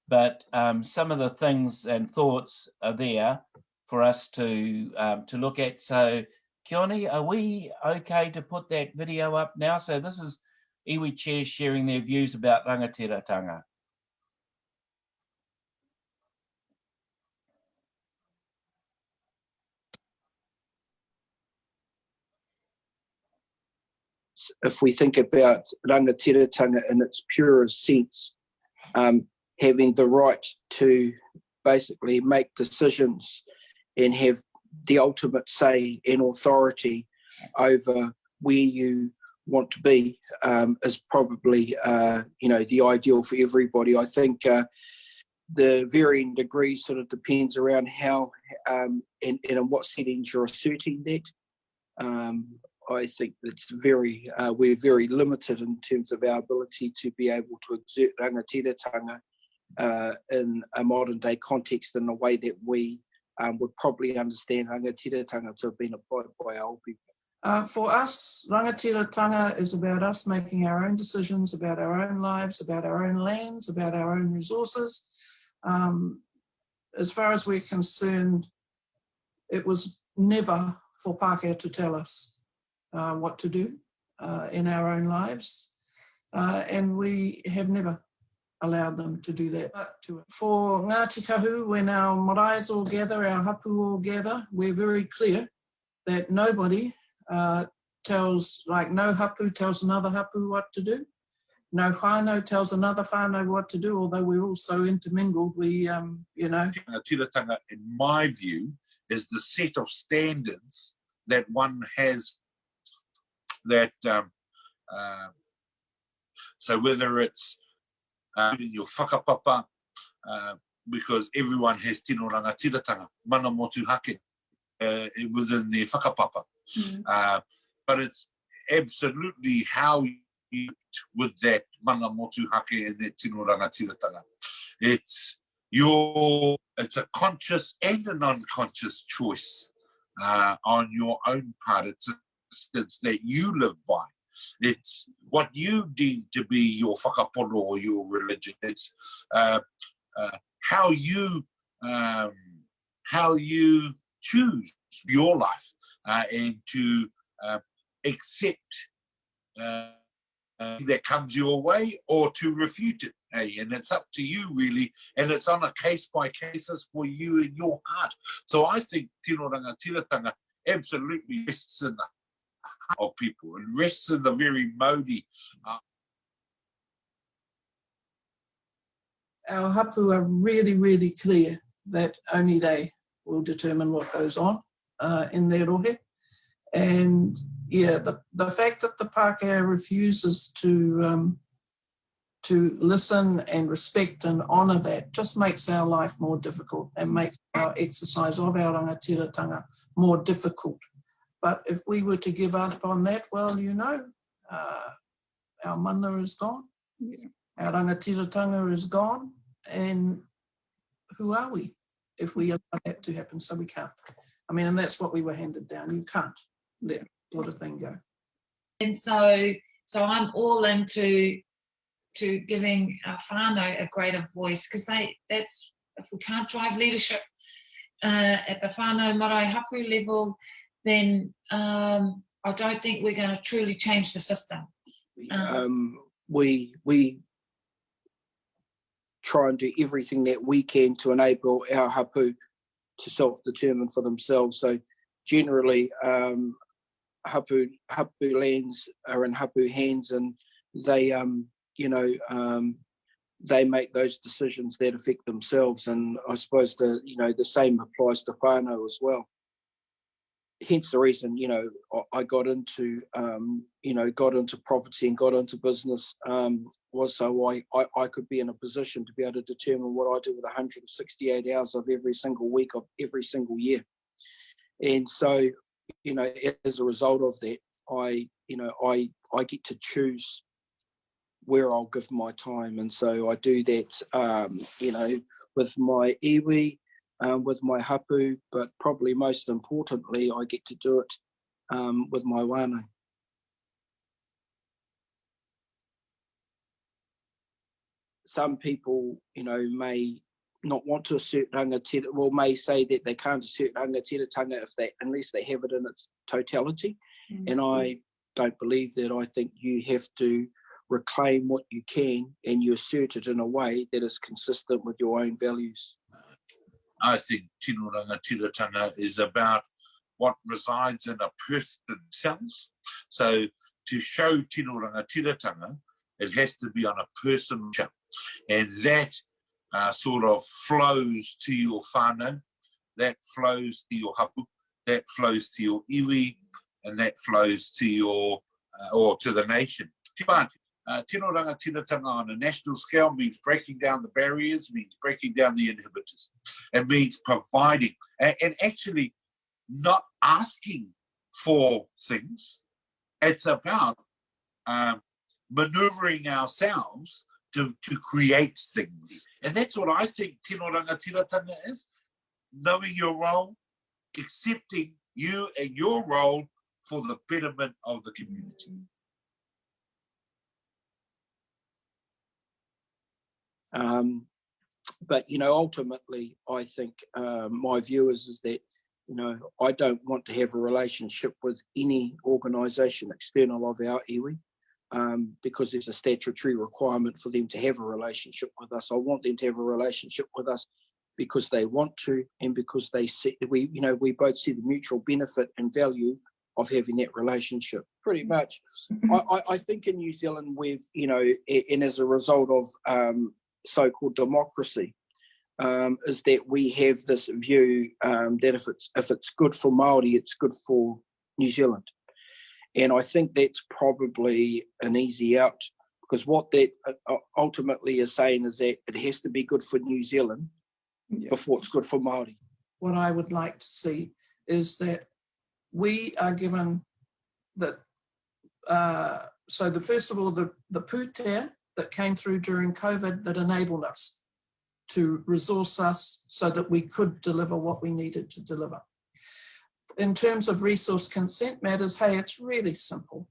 but some of the things and thoughts are there for us to look at. So Kioni, are we okay to put that video up now? So this is iwi chairs sharing their views about rangatiratanga. If we think about rangatiratanga in its purest sense, having the right to basically make decisions and have the ultimate say and authority over where you want to be, is probably the ideal for everybody. I think the varying degrees sort of depends around how and in what settings you're asserting that. I think it's we're very limited in terms of our ability to be able to exert rangatiratanga in a modern day context in a way that we would probably understand rangatiratanga to have been applied by our people. For us, rangatiratanga is about us making our own decisions about our own lives, about our own lands, about our own resources. As far as we're concerned, it was never for Pākehā to tell us what to do in our own lives, and we have never allowed them to do that to it. For Ngāti Kahu, when our maraes all gather, our hapu all gather, we're very clear that nobody tells, like no hapu tells another hapu what to do, no whanau tells another whanau what to do, although we're all so intermingled, we, Rangatiratanga, in my view, is the set of standards that one has that So whether it's in your whakapapa, because everyone has tino rangatiratanga, mana motu hake, within their whakapapa. But it's absolutely how you with that mana motu hake and that tino rangatiratanga. It's a conscious and an unconscious choice on your own part. It's a distance that you live by. It's what you deem to be your whakapolo or your religion. It's how you choose your life and to accept that comes your way or to refute it. And it's up to you really, and it's on a case by basis for you in your heart. So I think tino rangatiratanga absolutely rests in the heart of people and rests in the very Māori. Our hapu are really, really clear that only they will determine what goes on in their rohe. And yeah, the fact that the Pākehā refuses to listen and respect and honour that just makes our life more difficult and makes our exercise of our rangatiratanga more difficult. But if we were to give up on that, well, you know, our mana is gone, our rangatiratanga is gone, and who are we if we allow that to happen? So we can't. I mean, and that's what we were handed down. You can't let sort of thing go. And so I'm all into giving our whanau a greater voice, because that's, if we can't drive leadership at the whanau marae hapu level, then I don't think we're going to truly change the system. We try and do everything that we can to enable our hapu to self-determine for themselves. So generally, hapu lands are in hapu hands, and they they make those decisions that affect themselves. And I suppose the same applies to whanau as well. Hence the reason, I got into property and got into business was so I could be in a position to be able to determine what I do with 168 hours of every single week of every single year. And so, as a result of that, I get to choose where I'll give my time. And so I do that, with my iwi, with my hapu, but probably most importantly, I get to do it with my whanau. Some people, may not want to assert rangatiratanga, well, may say that they can't assert rangatiratanga unless they have it in its totality. And I don't believe that. I think you have to reclaim what you can and you assert it in a way that is consistent with your own values. I think tino rangatiratanga is about what resides in a person's cells. So to show tino rangatiratanga, it has to be on a personal level. And that sort of flows to your whanau, that flows to your hapu, that flows to your iwi, and that flows to your, or to the nation. Tino rangatiratanga on a national scale means breaking down the barriers, means breaking down the inhibitors. It means providing and actually not asking for things. It's about maneuvering ourselves to create things. And that's what I think tino rangatiratanga is. Knowing your role, accepting you and your role for the betterment of the community. But ultimately, I think my view is that I don't want to have a relationship with any organisation external of our iwi, because there's a statutory requirement for them to have a relationship with us. I want them to have a relationship with us because they want to, and because they see we both see the mutual benefit and value of having that relationship. Pretty much, I think in New Zealand we've and as a result of so-called democracy, is that we have this view that if it's good for Māori, it's good for New Zealand. And I think that's probably an easy out, Because what that ultimately is saying is that it has to be good for New Zealand before it's good for Māori. What I would like to see is that we are given that, so first of all, the pūtea that came through during COVID that enabled us to resource us so that we could deliver what we needed to deliver. In terms of resource consent matters, hey, it's really simple.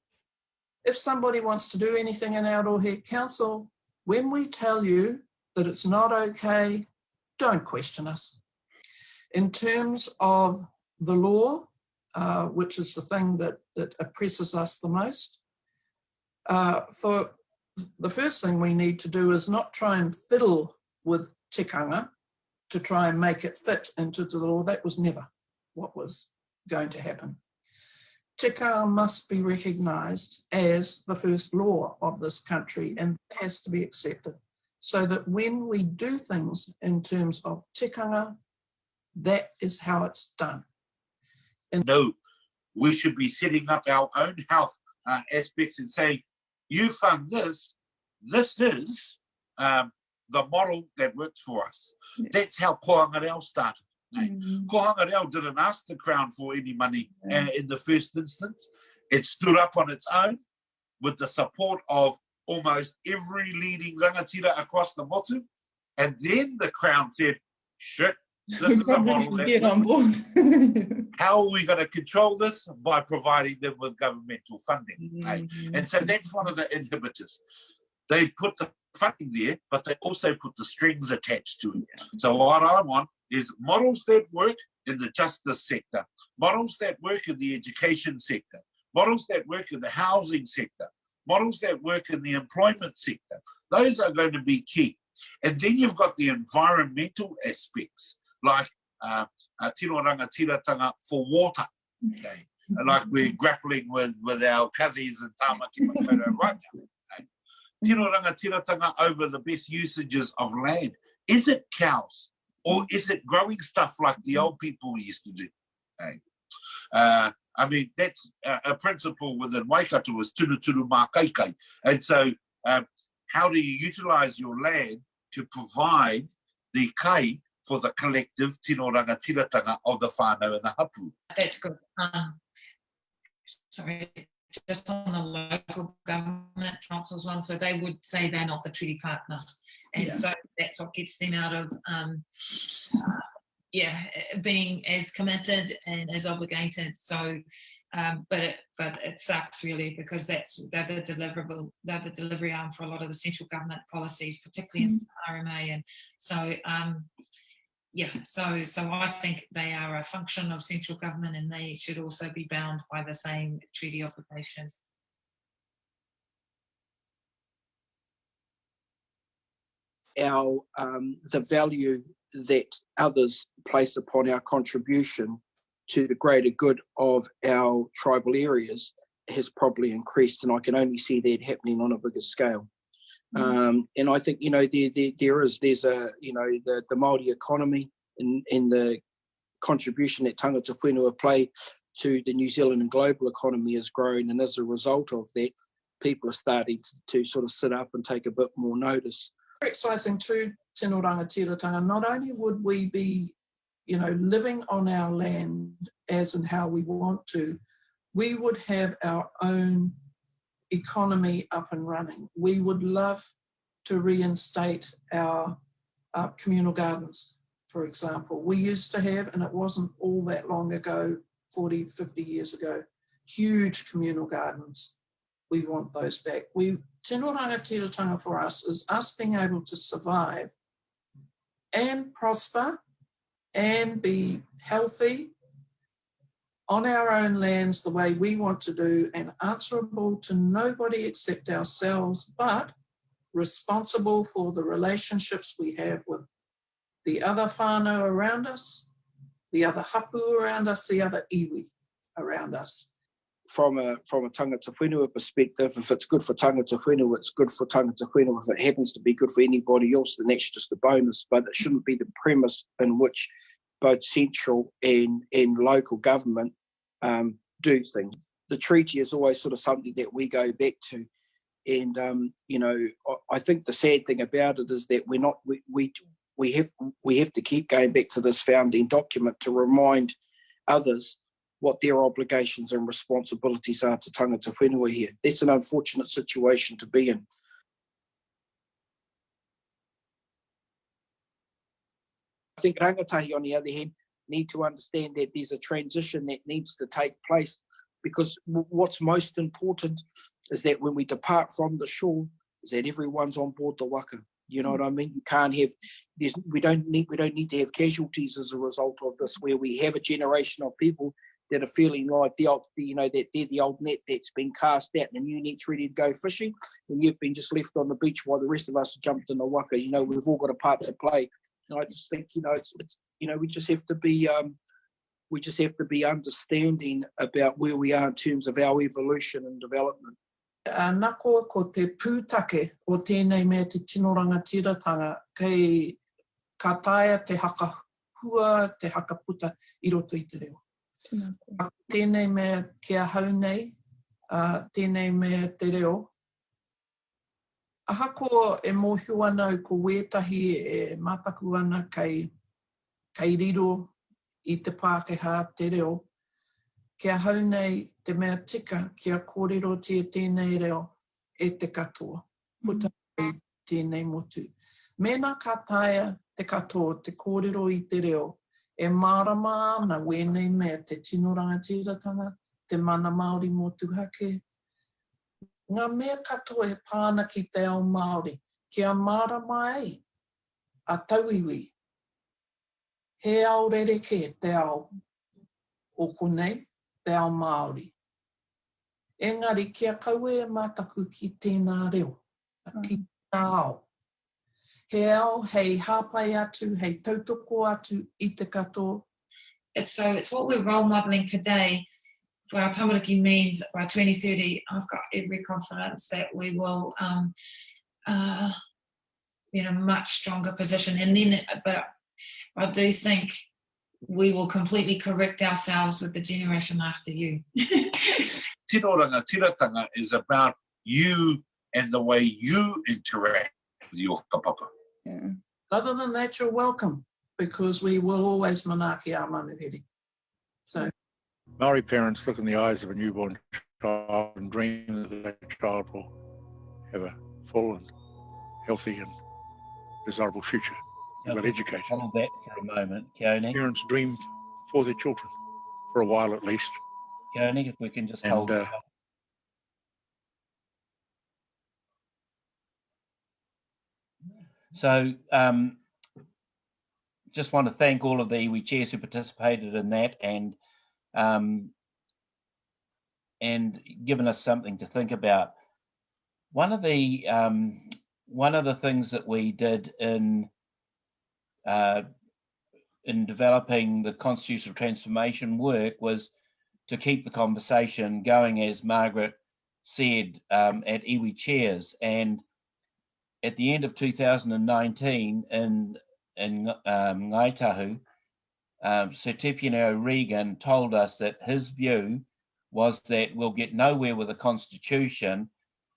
If somebody wants to do anything in Aotearoa Council, when we tell you that it's not okay, don't question us. In terms of the law, which is the thing that oppresses us the most, for the first thing we need to do is not try and fiddle with tikanga to try and make it fit into the law. That was never what was going to happen. Tikanga must be recognised as the first law of this country, and it has to be accepted, so that when we do things in terms of tikanga, that is how it's done. And no, we should be setting up our own health aspects and saying, you fund this, this is the model that works for us. Yeah. That's how Ko Hangareo started. Ko Hangareo didn't ask the Crown for any money in the first instance. It stood up on its own with the support of almost every leading rangatira across the Mutu. And then the Crown said, shit, this is a model that get on board. How are we going to control this? By providing them with governmental funding. And so that's one of the inhibitors. They put the funding there, but they also put the strings attached to it. So what I want is models that work in the justice sector, models that work in the education sector, models that work in the housing sector, models that work in the employment sector. Those are going to be key. And then you've got the environmental aspects, like tino rangatiratanga for water, okay? Like we're grappling with our cousins in Tāmaki Makaurau right now. Okay? Tino rangatiratanga over the best usages of land. Is it cows, or is it growing stuff like the old people used to do? Okay? I mean, that's a principle within Waikato is tunu mā kaikai. And so how do you utilise your land to provide the kai for the collective tino rangatiratanga of the whanau and the hapu? That's good. Sorry, just on the local government councils one, so they would say they're not the treaty partner. And so that's what gets them out of being as committed and as obligated. So but it sucks really, because they're the delivery arm for a lot of the central government policies, particularly in RMA. And so so I think they are a function of central government, and they should also be bound by the same treaty obligations. Our the value that others place upon our contribution to the greater good of our tribal areas has probably increased, and I can only see that happening on a bigger scale. And I think, there's a, the Māori economy and the contribution that tangata whenua play to the New Zealand and global economy has grown, and as a result of that, people are starting to sort of sit up and take a bit more notice. Exercising too, tino rangatiratanga, not only would we be, living on our land as and how we want to, we would have our own economy up and running. We would love to reinstate our communal gardens, for example. We used to have, and it wasn't all that long ago, 40, 50 years ago, huge communal gardens. We want those back. Tino rangatiratanga for us is us being able to survive and prosper and be healthy on our own lands the way we want to do, and answerable to nobody except ourselves, but responsible for the relationships we have with the other whanau around us, the other hapu around us, the other iwi around us. From a tangata whenua perspective, if it's good for tangata whenua, it's good for tangata whenua. If it happens to be good for anybody else, then that's just a bonus, but it shouldn't be the premise in which both central and local government do things. The treaty is always sort of something that we go back to, And you know, I think the sad thing about it is that we have to keep going back to this founding document to remind others what their obligations and responsibilities are to tangata whenua here. That's an unfortunate situation to be in. I think rangatahi, on the other hand, need to understand that there's a transition that needs to take place, because what's most important is that when we depart from the shore, is that everyone's on board the waka. You know what I mean? You can't have, we don't need to have casualties as a result of this, where we have a generation of people that are feeling like that they're the old net that's been cast out and the new net's ready to go fishing, and you've been just left on the beach while the rest of us have jumped in the waka. You know, we've all got a part to play. And I just think, you know, it's we just have to be understanding about where we are in terms of our evolution and development. Nā koa ko te pūtake o tēnei mea te tino rangatiratanga, kei ka taia te hakahua, te hakaputa i roto i te reo. Tēnei mea kia hau nei, tēnei mea te reo. Ahako e mōhiu ana ko wētahi e mataku ana kei riro i te Pākehā te reo. Kia hau nei te mea tika kia kōrero tēnei reo e te katoa. Puta i tēnei motu. Mēnā ka taia te katoa, te kōrero i te reo, e mārama ana wēnei mea te tino rangatiratanga, te mana Māori motu hake. Ngā mea katoa e pāna ki te ao Māori, kia mārama ai, a tauiwi. He ao rereke te ao o konei, te ao Māori. Engari, kia kaue e mātaku ki tēnā reo, ki tēnā ao. He ao, hei hāpai atu, hei tautoko atu i te katoa. It's what we're role modelling today for our tamariki means by 2030. I've got every confidence that we will be in a much stronger position. And then, but I do think we will completely correct ourselves with the generation after you. Tino Rangatiratanga is about you and the way you interact with your whakapapa. Yeah. Other than that, you're welcome, because we will always manaki our manuhiri. So, Maori parents look in the eyes of a newborn child and dream that that child will have a full and healthy and desirable future, but educated. Hold that for a moment, Keone. Parents dream for their children, for a while at least. Keone, if we can just And, hold that. So, just want to thank all of the iwi chairs who participated in that and given us something to think about. One of the things that we did in developing the constitutional transformation work was to keep the conversation going, as Margaret said, at iwi chairs. And at the end of 2019 in Ngaitahu, Sir Tipene O'Regan told us that his view was that we'll get nowhere with a constitution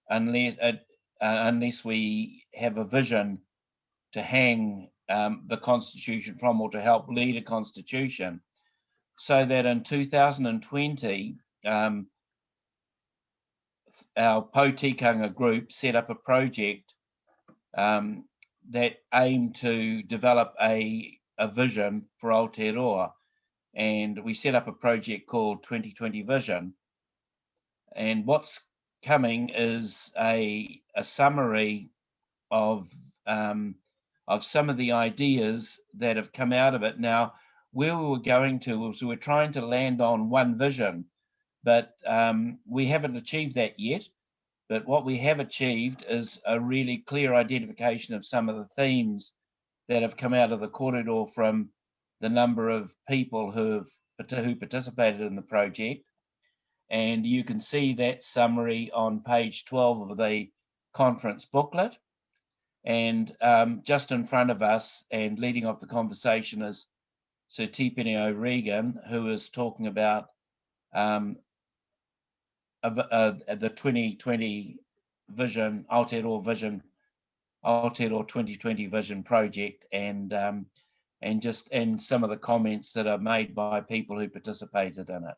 unless we have a vision to hang the constitution from, or to help lead a constitution. So that in 2020, our Pōtikanga group set up a project that aimed to develop a vision for Aotearoa. And we set up a project called 2020 Vision. And what's coming is a summary of some of the ideas that have come out of it. Now, where we were going to was we were trying to land on one vision, but we haven't achieved that yet. But what we have achieved is a really clear identification of some of the themes that have come out of the corridor from the number of people who participated in the project. And you can see that summary on page 12 of the conference booklet. And just in front of us and leading off the conversation is Sir Tipene O'Regan, who is talking about the 2020 vision, Aotearoa vision, Aotearoa 2020 vision project, and some of the comments that are made by people who participated in it.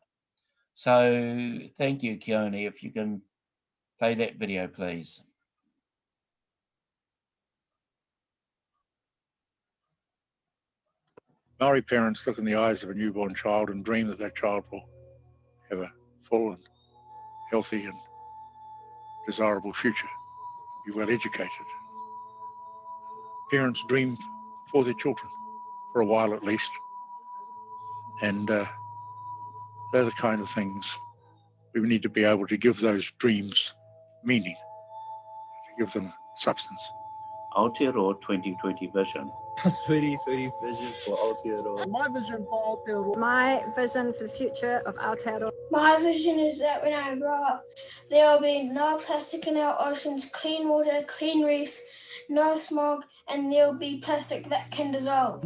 So thank you, Keone. If you can play that video, please. Maori parents look in the eyes of a newborn child and dream that child will have a full and healthy and desirable future, be well educated. Parents dream for their children, for a while at least, and they're the kind of things we need to be able to give those dreams meaning, to give them substance. Aotearoa 2020 vision. 2020 vision for Aotearoa. My vision for Aotearoa. My vision for the future of Aotearoa. My vision is that when I grow up, there will be no plastic in our oceans, clean water, clean reefs, no smog, and there will be plastic that can dissolve.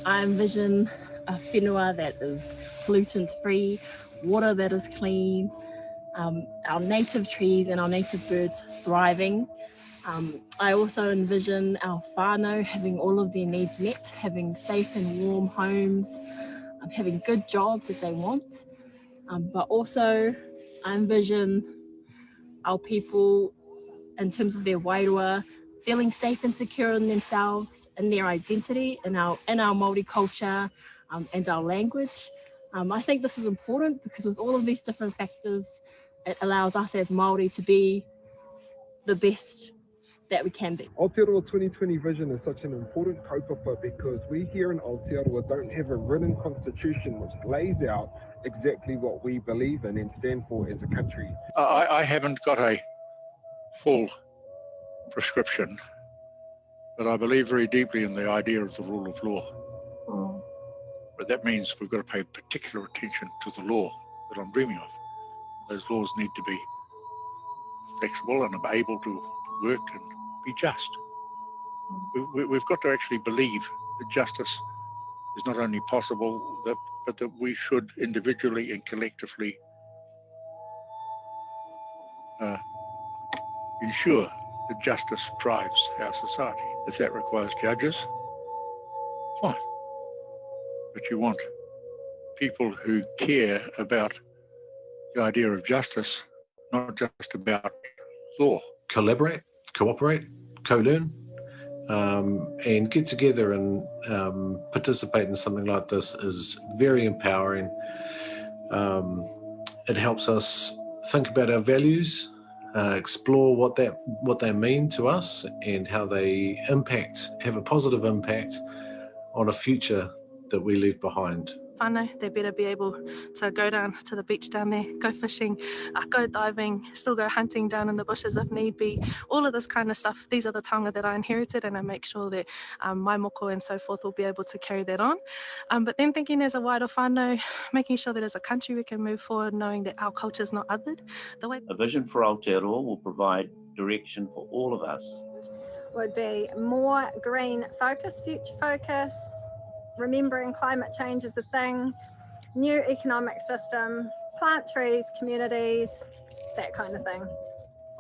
I envision a whenua that is pollutant-free, water that is clean, our native trees and our native birds thriving. I also envision our whanau having all of their needs met, having safe and warm homes, having good jobs that they want. But also I envision our people in terms of their wairua, feeling safe and secure in themselves, in their identity, in our Māori culture and our language. I think this is important because with all of these different factors, it allows us as Māori to be the best that we can be. Aotearoa 2020 vision is such an important kaupapa because we here in Aotearoa don't have a written constitution which lays out exactly what we believe in and stand for as a country. I haven't got a full prescription, but I believe very deeply in the idea of the rule of law. But that means we've got to pay particular attention to the law that I'm dreaming of. Those laws need to be flexible and able to work and be just. We've got to actually believe that justice is not only possible, but that we should individually and collectively ensure that justice drives our society. If that requires judges, fine. But you want people who care about the idea of justice, not just about law. Collaborate, cooperate, co-learn, and get together and participate in something like this is very empowering. It helps us think about our values, explore what they mean to us and how they have a positive impact on a future that we leave behind. Whanau, they better be able to go down to the beach down there, go fishing, go diving, still go hunting down in the bushes if need be, all of this kind of stuff. These are the taonga that I inherited, and I make sure that my moko and so forth will be able to carry that on. But then thinking as a wider whanau, making sure that as a country we can move forward knowing that our culture is not othered. A vision for Aotearoa will provide direction for all of us. Would be more green focus, future focus, remembering climate change is a thing, new economic system, plant trees, communities, that kind of thing,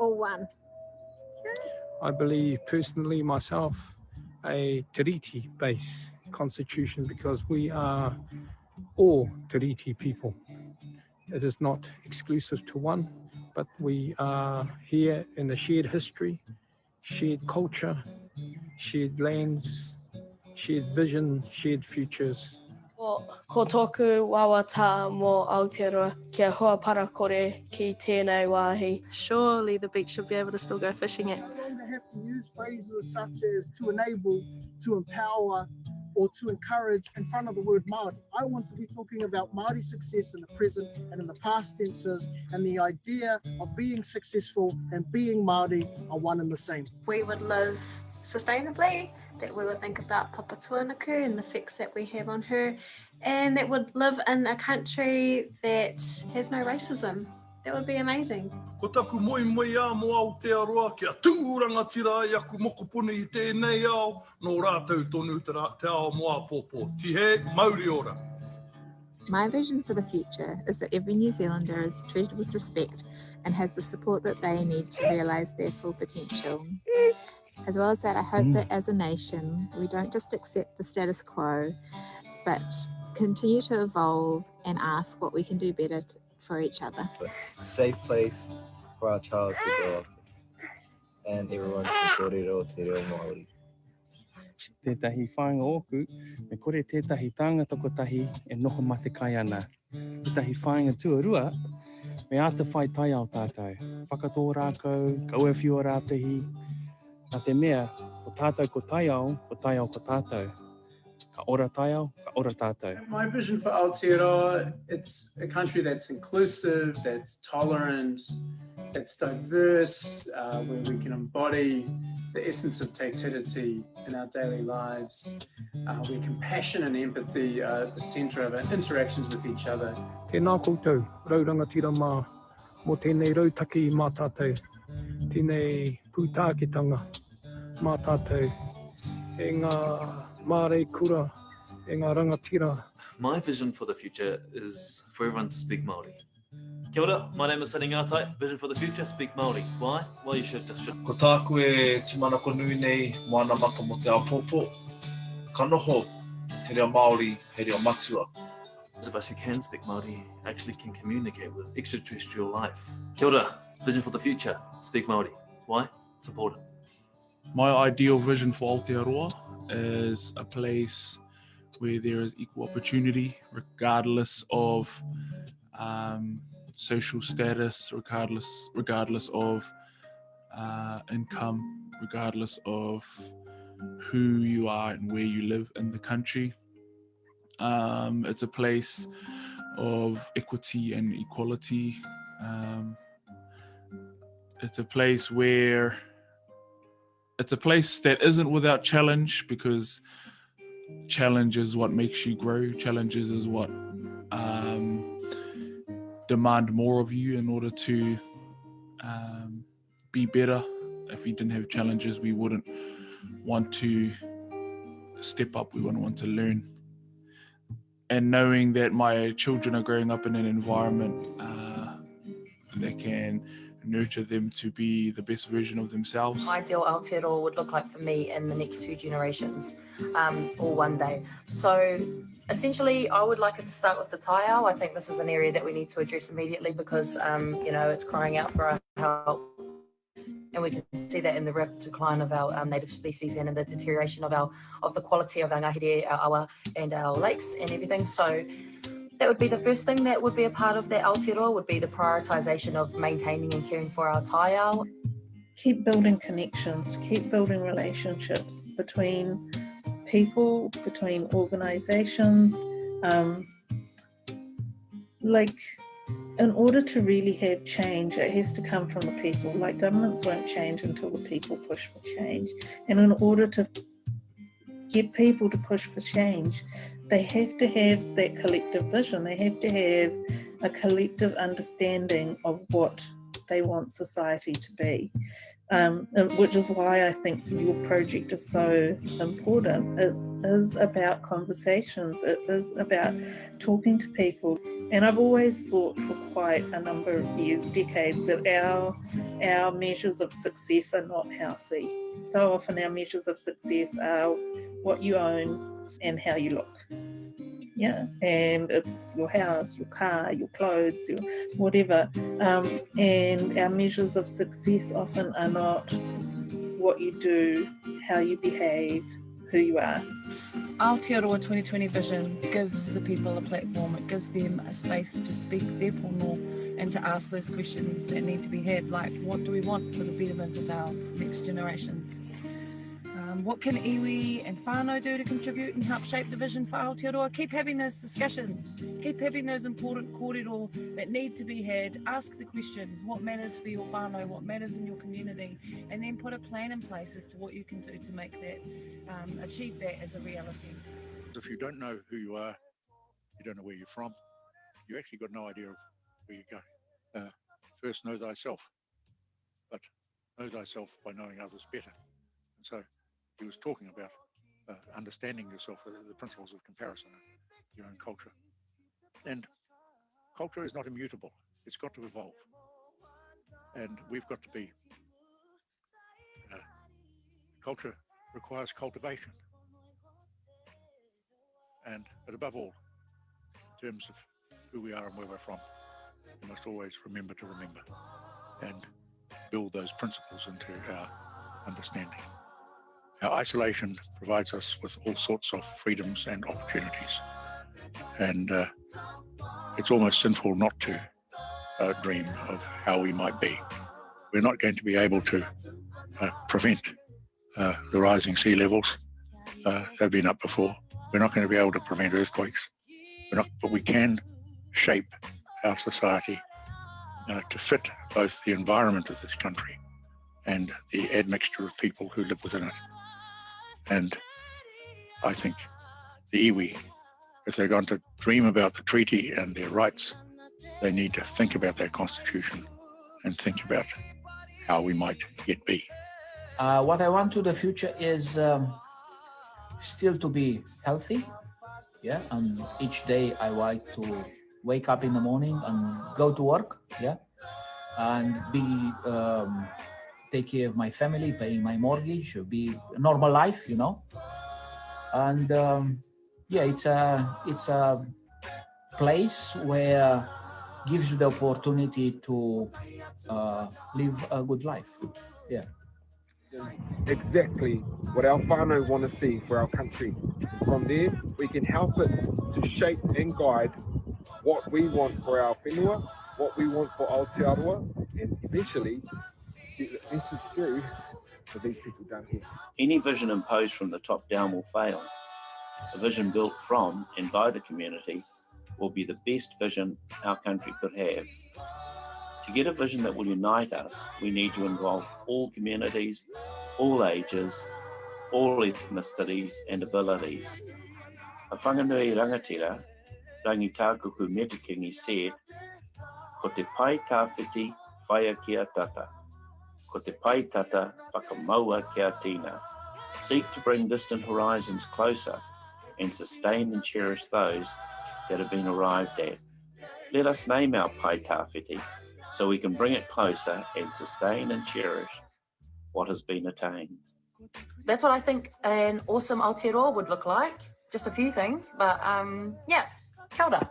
all one. I believe personally myself a tiriti-based constitution because we are all tiriti people. It is not exclusive to one, but we are here in a shared history, shared culture, shared lands, shared vision, shared futures. Ko tōku wawata mō Aotearoa kia hoa para kore ki tēnei wāhi. Surely the beach should be able to still go fishing at. We don't have to use phrases such as to enable, to empower, or to encourage in front of the word Māori. I want to be talking about Māori success in the present and in the past tenses, and the idea of being successful and being Māori are one and the same. We would live sustainably, that we would think about Papa Tuanuku and the effects that we have on her, and that would live in a country that has no racism. That would be amazing. Ko taku moi moi a mo Aotearoa, kia tū rangatira i aku mokopuni i tēnei ao, nō rātou tonu te ao moa pōpō. Tihe, Māori ora. My vision for the future is that every New Zealander is treated with respect and has the support that they need to realise their full potential. As well as that, I hope that as a nation, we don't just accept the status quo, but continue to evolve and ask what we can do better for each other. A safe place for our child to grow up and everyone to kōrero te reo Māori. Tētahi whāinga oku, me kore tētahi tāngata kotahi e noho matikai ana. Tētahi whāinga tuarua, me ata whai tai ao tātou. Whakatō rākau, kaua whio rāpehi. Nā te mea, o tātou ko tai ao ko tātou. Ka ora tai ao, ka ora tātou. My vision for Aotearoa, it's a country that's inclusive, that's tolerant, that's diverse, where we can embody the essence of taititiriti in our daily lives, where compassion and empathy are at the centre of our interactions with each other. Tēnā koutou, Rangatiratanga, mō tēnei rautaki mā tātou, tēnei pūtākitanga mā tātou, e ngā Māori kura, e ngā rangatira. My vision for the future is for everyone to speak Māori. Kia ora, my name is Sani Ngātai. Vision for the future, speak Māori. Why? Well, you should. Ko tāku e timanako nui nei, moana maka mo te apopo. Ka noho te reo Māori, he reo matua. Those of us who can speak Māori actually can communicate with extraterrestrial life. Kia ora, vision for the future, speak Māori. Why? It's important. My ideal vision for Aotearoa is a place where there is equal opportunity, regardless of social status, regardless of income, regardless of who you are and where you live in the country. It's a place of equity and equality. It's a place where it's a place that isn't without challenge, because challenge is what makes you grow. Challenges is what demand more of you in order to be better. If we didn't have challenges, we wouldn't want to step up, we wouldn't want to learn. And knowing that my children are growing up in an environment that can nurture them to be the best version of themselves. Ideal Aotearoa would look like for me in the next 2 generations, or one day. So essentially, I would like it to start with the taiao. I think this is an area that we need to address immediately because, you know, it's crying out for our help. And we can see that in the rapid decline of our native species and in the deterioration of the quality of our ngahere, our awa, and our lakes and everything. So that would be the first thing that would be a part of that Aotearoa, would be the prioritisation of maintaining and caring for our taiao. Keep building connections, keep building relationships between people, between organisations. In order to really have change, it has to come from the people. Like, governments won't change until the people push for change. And in order to get people to push for change, they have to have that collective vision. They have to have a collective understanding of what they want society to be, which is why I think your project is so important. It is about conversations. It is about talking to people. And I've always thought for quite a number of years, decades, that our measures of success are not healthy. So often our measures of success are what you own and how you look. Yeah, and it's your house, your car, your clothes, your whatever. And our measures of success often are not what you do, how you behave, who you are. Aotearoa 2020 vision gives the people a platform. It gives them a space to speak their pono and to ask those questions that need to be had, like, what do we want for the betterment of our next generations? What can iwi and whanau do to contribute and help shape the vision for Aotearoa? Keep having those discussions. Keep having those important kōrero that need to be had. Ask the questions. What matters for your whanau? What matters in your community? And then put a plan in place as to what you can do to make that, achieve that as a reality. If you don't know who you are, you don't know where you're from, you actually got no idea of where you go. First know thyself, but know thyself by knowing others better. And so he was talking about understanding yourself, the principles of comparison, your own culture. And culture is not immutable. It's got to evolve. And we've got to be, culture requires cultivation. But above all, in terms of who we are and where we're from, we must always remember to remember and build those principles into our understanding. Our isolation provides us with all sorts of freedoms and opportunities. And it's almost sinful not to dream of how we might be. We're not going to be able to prevent the rising sea levels. They've been up before. We're not going to be able to prevent earthquakes. But we can shape our society to fit both the environment of this country and the admixture of people who live within it. And I think the iwi, if they're going to dream about the treaty and their rights, they need to think about their constitution and think about how we might yet be. What I want to the future is still to be healthy. Yeah, and each day I like to wake up in the morning and go to work. Yeah, and be take care of my family, paying my mortgage, be a normal life, you know. And yeah, it's a place where gives you the opportunity to live a good life. Yeah. Exactly what our whanau want to see for our country. From there, we can help it to shape and guide what we want for our whenua, what we want for Aotearoa, and eventually get the message through for these people down here. Any vision imposed from the top down will fail. A vision built from and by the community will be the best vision our country could have. To get a vision that will unite us, we need to involve all communities, all ages, all ethnicities and abilities. A whanganui rangatira, Rangitākuku Metikingi, said, ko te pai tāwhiti whaia kia tata, ko te pai tata whakamaua kia tina. Seek to bring distant horizons closer and sustain and cherish those that have been arrived at. Let us name our pai tāwhiti so we can bring it closer and sustain and cherish what has been attained. That's what I think an awesome Aotearoa would look like. Just a few things, but yeah, kia ora.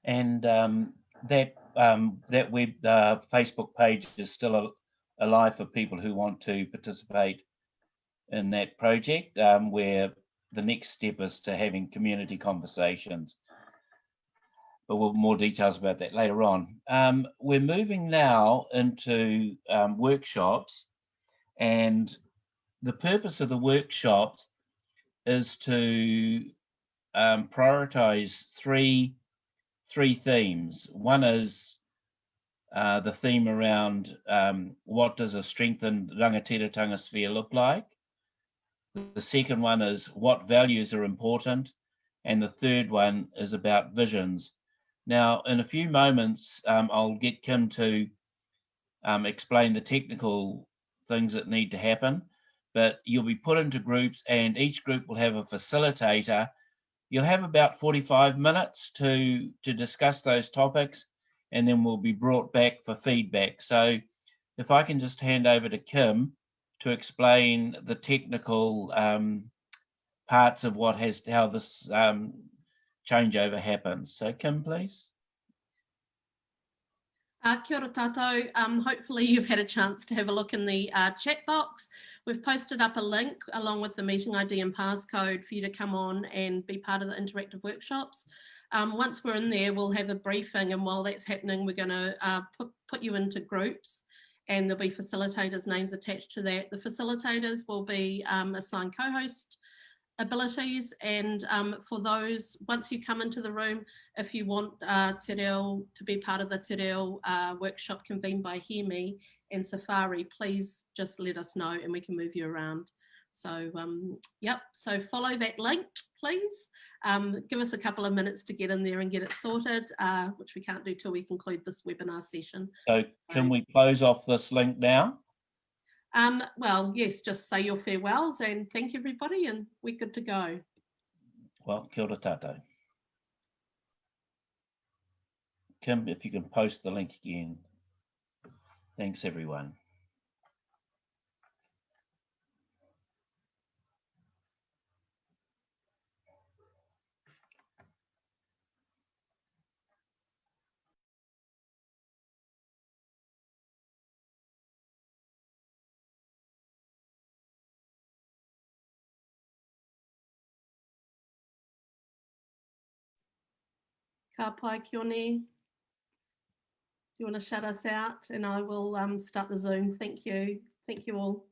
And that web Facebook page is still alive for people who want to participate in that project, where the next step is to having community conversations. But we'll have more details about that later on. We're moving now into workshops, and the purpose of the workshops is to prioritize three themes. One is the theme around what does a strengthened Rangatiratanga sphere look like? The second one is what values are important? And the third one is about visions. Now, in a few moments, I'll get Kim to explain the technical things that need to happen, but you'll be put into groups and each group will have a facilitator. You'll have about 45 minutes to discuss those topics, and then we'll be brought back for feedback. So if I can just hand over to Kim to explain the technical parts of how this changeover happens. So Kim, please. Kia ora tātou. Hopefully you've had a chance to have a look in the chat box. We've posted up a link along with the meeting ID and passcode for you to come on and be part of the interactive workshops. Once we're in there, we'll have a briefing, and while that's happening, we're going to put you into groups, and there'll be facilitators' names attached to that. The facilitators will be assigned co-host abilities, and for those, once you come into the room, if you want te reo to be part of the te reo workshop convened by Hear Me and Safari, please just let us know and we can move you around. So, yep, so follow that link, please. Give us a couple of minutes to get in there and get it sorted, which we can't do till we conclude this webinar session. So can we close off this link now? Well, yes, just say your farewells and thank everybody, and we're good to go. Well, kia ora tātou. Kim, if you can post the link again. Thanks, everyone. Ka pai ki one. Do you want to shut us out and I will start the Zoom? Thank you. Thank you all.